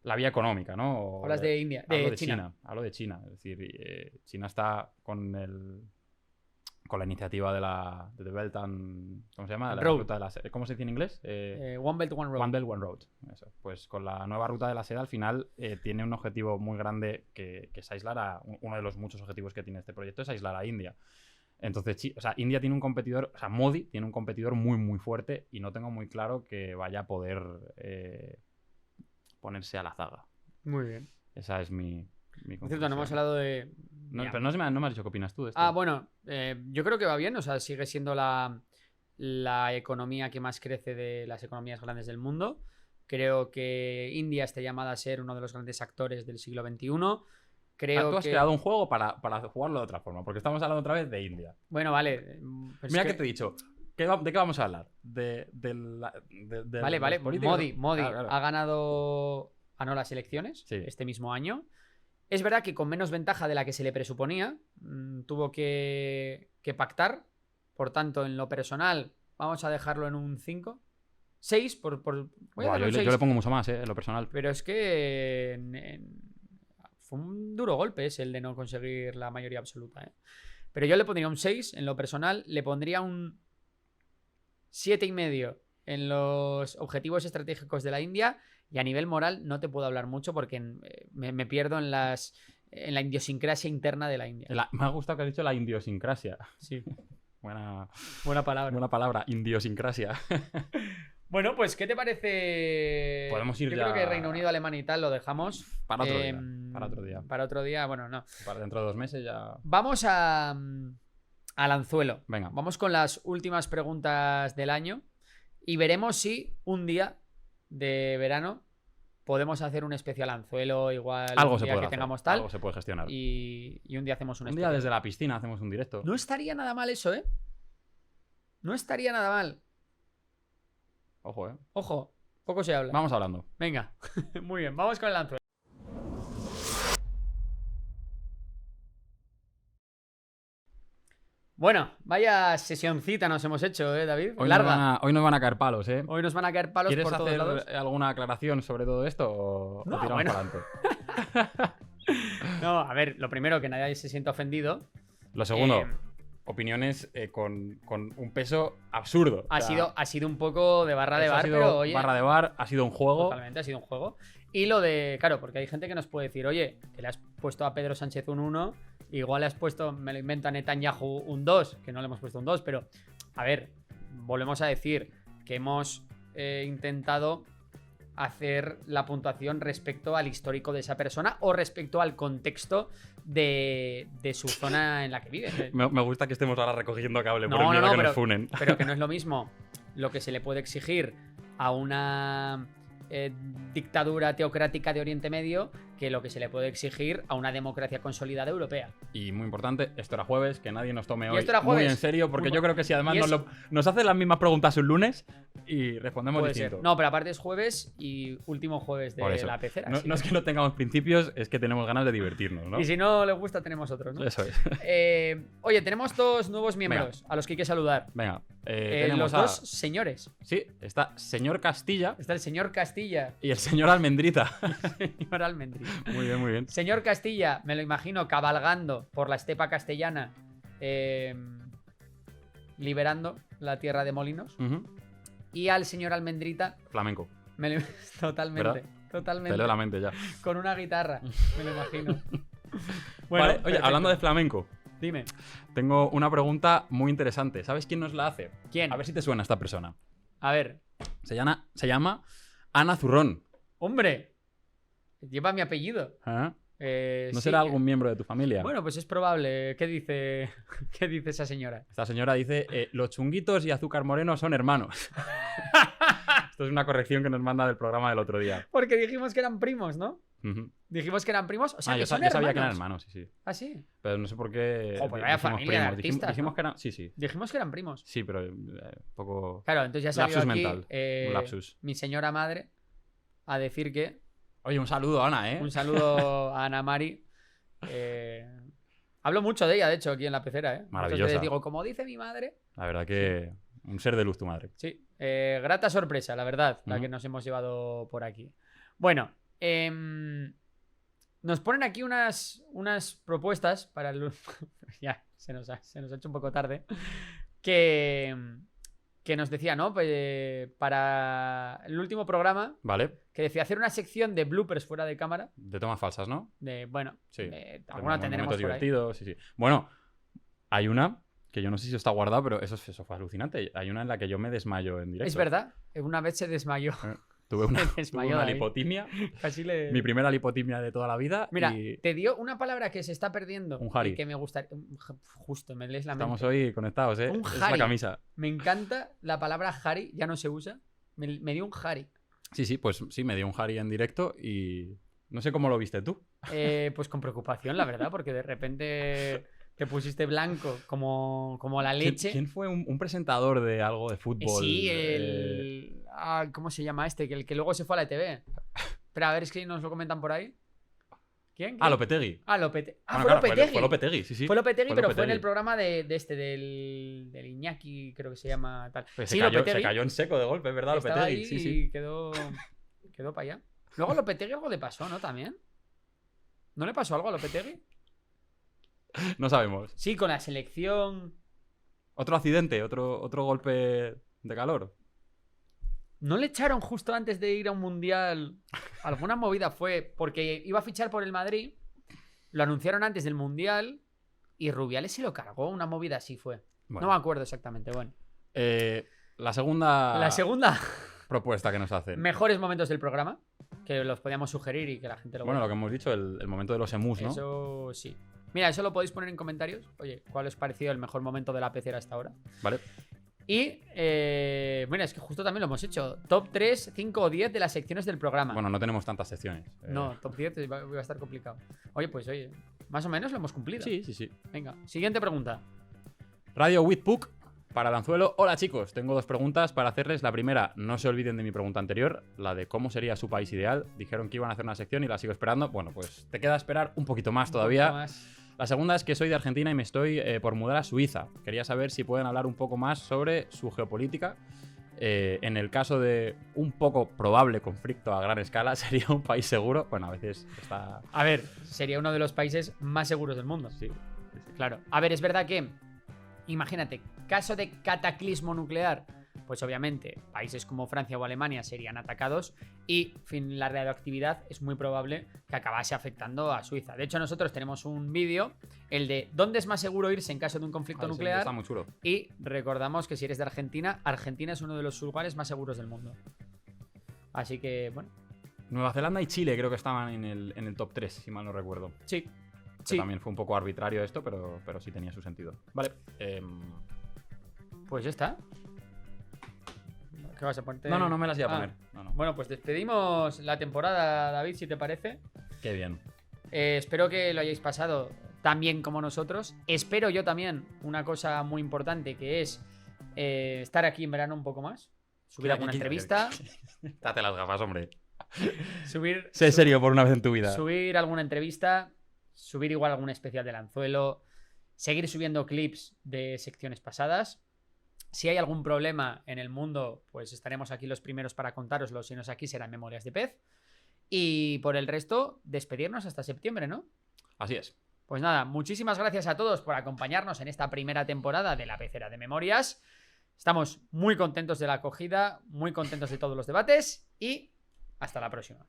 la vía económica, ¿no? Hablas de India, Hablo de China. Hablo de China. Es decir, China está con la iniciativa de The Belt and... ¿Cómo se llama? La Road. ruta de la seda. ¿Cómo se dice en inglés? One Belt, One Road. One Belt, One Road. Eso. Pues con la nueva ruta de la seda al final tiene un objetivo muy grande que es aislar a... Uno de los muchos objetivos que tiene este proyecto es aislar a India. Entonces, India tiene un competidor... O sea, Modi tiene un competidor muy, muy fuerte y no tengo muy claro que vaya a poder ponerse a la zaga. Muy bien. Esa es mi Por cierto, no hemos hablado de... No, Ya. pero no me has dicho qué opinas tú de esto. Ah, bueno, yo creo que va bien, o sea, sigue siendo la economía que más crece de las economías grandes del mundo. Creo que India está llamada a ser uno de los grandes actores del siglo XXI. Creo Tú has que... creado un juego para jugarlo de otra forma, porque estamos hablando otra vez de India. Bueno, vale. Pues Mira es que te he dicho. ¿De qué vamos a hablar? De Vale, los políticos. Modi Claro. ha ganado las elecciones Sí. este mismo año. Es verdad que con menos ventaja de la que se le presuponía. Tuvo que pactar. Por tanto, en lo personal, vamos a dejarlo en un 5. 6 voy a Buah, darle un yo 6. le pongo mucho más, en lo personal. Pero es que fue un duro golpe ese el de no conseguir la mayoría absoluta. Pero yo le pondría un 6 en lo personal. Le pondría un 7,5 en los objetivos estratégicos de la India. Y a nivel moral no te puedo hablar mucho porque me pierdo en la idiosincrasia interna de la India. Me ha gustado que has dicho la idiosincrasia. Sí, Buena buena palabra. palabra, idiosincrasia. Bueno, pues, ¿qué te parece? Podemos ir Yo ya- creo que Reino Unido, Alemania y tal lo dejamos. Para otro día. Para otro día. Para otro día, bueno, no. Para dentro de 2 meses ya. Vamos al anzuelo. Venga. Vamos con las últimas preguntas del año y veremos si un día de verano podemos hacer un especial anzuelo, igual Algo un se día puede que hacer. tengamos tal Algo se puede gestionar. y un día hacemos un Un día especial. desde la piscina hacemos un directo. No estaría nada mal eso, ¿eh? No estaría nada mal. Ojo, Ojo, poco se habla. Vamos hablando. Venga, muy bien, vamos con el anzuelo. Bueno, vaya sesioncita nos hemos hecho, David. Larga. Hoy nos van a caer palos, ¿eh? Hoy nos van a caer palos ¿Quieres por todos hacer lados. alguna aclaración sobre todo esto o No, tiramos bueno. para adelante? No, a ver, lo primero, que nadie se sienta ofendido. Lo segundo, Eh, opiniones con un peso absurdo. Ha O sea, sido un poco de barra de eso ha bar, sido pero oye, barra de bar, ha sido un juego. totalmente ha sido un juego. Y lo de, claro, porque hay gente que nos puede decir, oye, que le has puesto a Pedro Sánchez un 1, igual le has puesto, me lo inventa Netanyahu un 2, que no le hemos puesto un 2, pero a ver, volvemos a decir que hemos intentado hacer la puntuación respecto al histórico de esa persona o respecto al contexto de su zona en la que vive. Me gusta que estemos ahora recogiendo cable por No, el miedo no, que pero- nos funen. Pero que no es lo mismo lo que se le puede exigir a una dictadura teocrática de Oriente Medio que lo que se le puede exigir a una democracia consolidada europea. Y muy importante, esto era jueves, que nadie nos tome ¿Y hoy esto era muy jueves? en serio, porque Muy yo creo que si además ¿Y nos, eso? nos hace las mismas preguntas un lunes y respondemos Puede distinto. ser. No, pero aparte es jueves y último jueves de Por eso. la pecera. No, así no es que no tengamos principios, es que tenemos ganas de divertirnos, ¿no? Y si no les gusta, tenemos otros, ¿no? Eso es. Oye, tenemos dos nuevos miembros a los que hay que saludar. Venga, tenemos Los a... dos señores. Sí, está señor Castilla Está el señor Castilla. y el señor Almendrita. Señor Almendri. Muy bien, muy bien. Señor Castilla, me lo imagino cabalgando por la estepa castellana, liberando la tierra de molinos. Ujú. Y al señor Almendrita, Flamenco. me lo... totalmente, ¿Verdad? Te totalmente. leo la mente ya. Con una guitarra, me lo imagino. Vale, oye, perfecto. hablando de flamenco, Dime, tengo una pregunta muy interesante. ¿Sabes quién nos la hace? ¿quién? A ver si te suena esta persona. A ver, Se llama Ana Zurrón. hombre, lleva mi apellido. ¿Eh? ¿No Sí. será algún miembro de tu familia? Bueno, pues es probable. ¿Qué dice, qué dice esa señora? Esta señora dice, los chunguitos y azúcar moreno son hermanos. Esto es una corrección que nos manda del programa del otro día. Porque dijimos que eran primos, ¿no? Ujú. Dijimos que eran primos, o sea, que Yo son sabía que eran hermanos. hermanos, sí, sí. Ah, sí. Pero no sé por qué. Jo, pues vaya dijimos familia de primos. artistas, Dijimos ¿no? que eran. Sí, sí. Dijimos que eran primos. Sí, pero un poco. Claro, entonces ya salió Lapsus aquí mental, un lapsus. mi señora madre a decir que Oye, un saludo, Ana, ¿eh? un saludo a Ana Mari. Hablo mucho de ella, de hecho, aquí en la pecera, ¿eh? Muchas Maravillosa. veces digo, como dice mi madre. La verdad que. Un ser de luz tu madre. Sí, grata sorpresa, la verdad, la Ujú. que nos hemos llevado por aquí. Bueno, nos ponen aquí unas propuestas para el... ya, se nos ha hecho un poco tarde. Que nos decía, ¿no? Pues, para el último programa, Vale. que decía hacer una sección de bloopers fuera de cámara. De tomas falsas, ¿no? De, bueno, Sí. alguna tendremos Momentos por ahí. divertidos, sí, sí. Bueno, hay una que yo no sé si está guardada, pero eso fue alucinante. Hay una en la que yo me desmayo en directo. Es verdad, una vez se desmayó. Tuve una, Se tuve desmayó una David. lipotimia. Casi le... Mi primera lipotimia de toda la vida. Mira, y te dio una palabra que se está perdiendo. Un Harry. Y que me gusta. Justo, me lees la mente. estamos hoy conectados, ¿eh? Un Es la Harry. camisa. Me encanta la palabra Harry, ya no se usa. Me dio un Harry. Sí, sí, pues sí, me dio un Harry en directo y no sé cómo lo viste tú. Pues con preocupación, la verdad, porque de repente te pusiste blanco como la leche. ¿Quién fue un presentador de algo de fútbol? Sí, ¿cómo se llama este? El que luego se fue a la ETV. Pero a ver, es que nos lo comentan por ahí. ¿Quién? Lopetegui. Lopetegui. Bueno, Fue claro, Lopetegui. Fue Lopetegui, sí, sí. Fue Lopetegui, Fue pero fue en Lopetegui. el programa del Iñaki, creo que se llama tal. Pues Sí, se cayó Lopetegui. en seco de golpe, ¿verdad? Estaba Lopetegui, ahí sí, sí. y quedó para allá. Luego a Lopetegui algo le pasó, ¿no? También. ¿No le pasó algo a Lopetegui? No sabemos. Sí, con la selección. Otro accidente, otro golpe de calor. ¿No le echaron justo antes de ir a un mundial? Alguna movida fue porque iba a fichar por el Madrid. Lo anunciaron antes del mundial y Rubiales se lo cargó. Una movida así fue. Bueno, No me acuerdo exactamente. Bueno, la segunda la segunda, propuesta que nos hacen. mejores momentos del programa que los podíamos sugerir y que la gente lo Bueno, vea. lo que hemos dicho, el momento de los emus, ¿no? Eso sí. Mira, eso lo podéis poner en comentarios. Oye, ¿cuál os pareció el mejor momento de la pecera hasta ahora? Vale. Y, bueno, es que justo también lo hemos hecho. Top 3, 5 o 10 de las secciones del programa. Bueno, no tenemos tantas secciones. No, top 10 va a estar complicado. Oye, pues oye, más o menos lo hemos cumplido. Sí, sí, sí. Venga, siguiente pregunta. Radio with Puck para el anzuelo. Hola chicos, tengo dos preguntas para hacerles. La primera, no se olviden de mi pregunta anterior, la de cómo sería su país ideal. Dijeron que iban a hacer una sección y la sigo esperando. Bueno, pues te queda esperar un poquito más todavía. Un poco más. La segunda es que soy de Argentina y me estoy por mudar a Suiza. Quería saber si pueden hablar un poco más sobre su geopolítica. En el caso de un poco probable conflicto a gran escala, ¿sería un país seguro? Bueno, a veces está... A ver, sería uno de los países más seguros del mundo. Sí. Claro. A ver, es verdad que, imagínate, caso de cataclismo nuclear, pues obviamente países como Francia o Alemania serían atacados y, fin, la radioactividad es muy probable que acabase afectando a Suiza. De hecho, nosotros tenemos un vídeo, el de ¿dónde es más seguro irse en caso de un conflicto nuclear? Está muy chulo. Y recordamos que si eres de Argentina, Argentina es uno de los lugares más seguros del mundo. Así que, bueno, Nueva Zelanda y Chile creo que estaban en el top 3, si mal no recuerdo. sí. Que Sí, también fue un poco arbitrario esto, pero sí tenía su sentido. Vale. pues ya está. ¿Qué vas a ponerte? No me las iba a Ah, poner. No. Bueno, pues despedimos la temporada, David, si te parece. Qué bien. Espero que lo hayáis pasado tan bien como nosotros. Espero yo también una cosa muy importante, que es estar aquí en verano un poco más. Subir alguna entrevista. Date las gafas, hombre. Sé serio por una vez en tu vida. Subir alguna entrevista. Subir igual algún especial del Anzuelo. Seguir subiendo clips de secciones pasadas. Si hay algún problema en el mundo, pues estaremos aquí los primeros para contároslo. Si no es aquí, será en Memorias de Pez. Y por el resto, despedirnos hasta septiembre, ¿no? Así es. Pues nada, muchísimas gracias a todos por acompañarnos en esta primera temporada de La Pecera de Memorias. Estamos muy contentos de la acogida, muy contentos de todos los debates y hasta la próxima.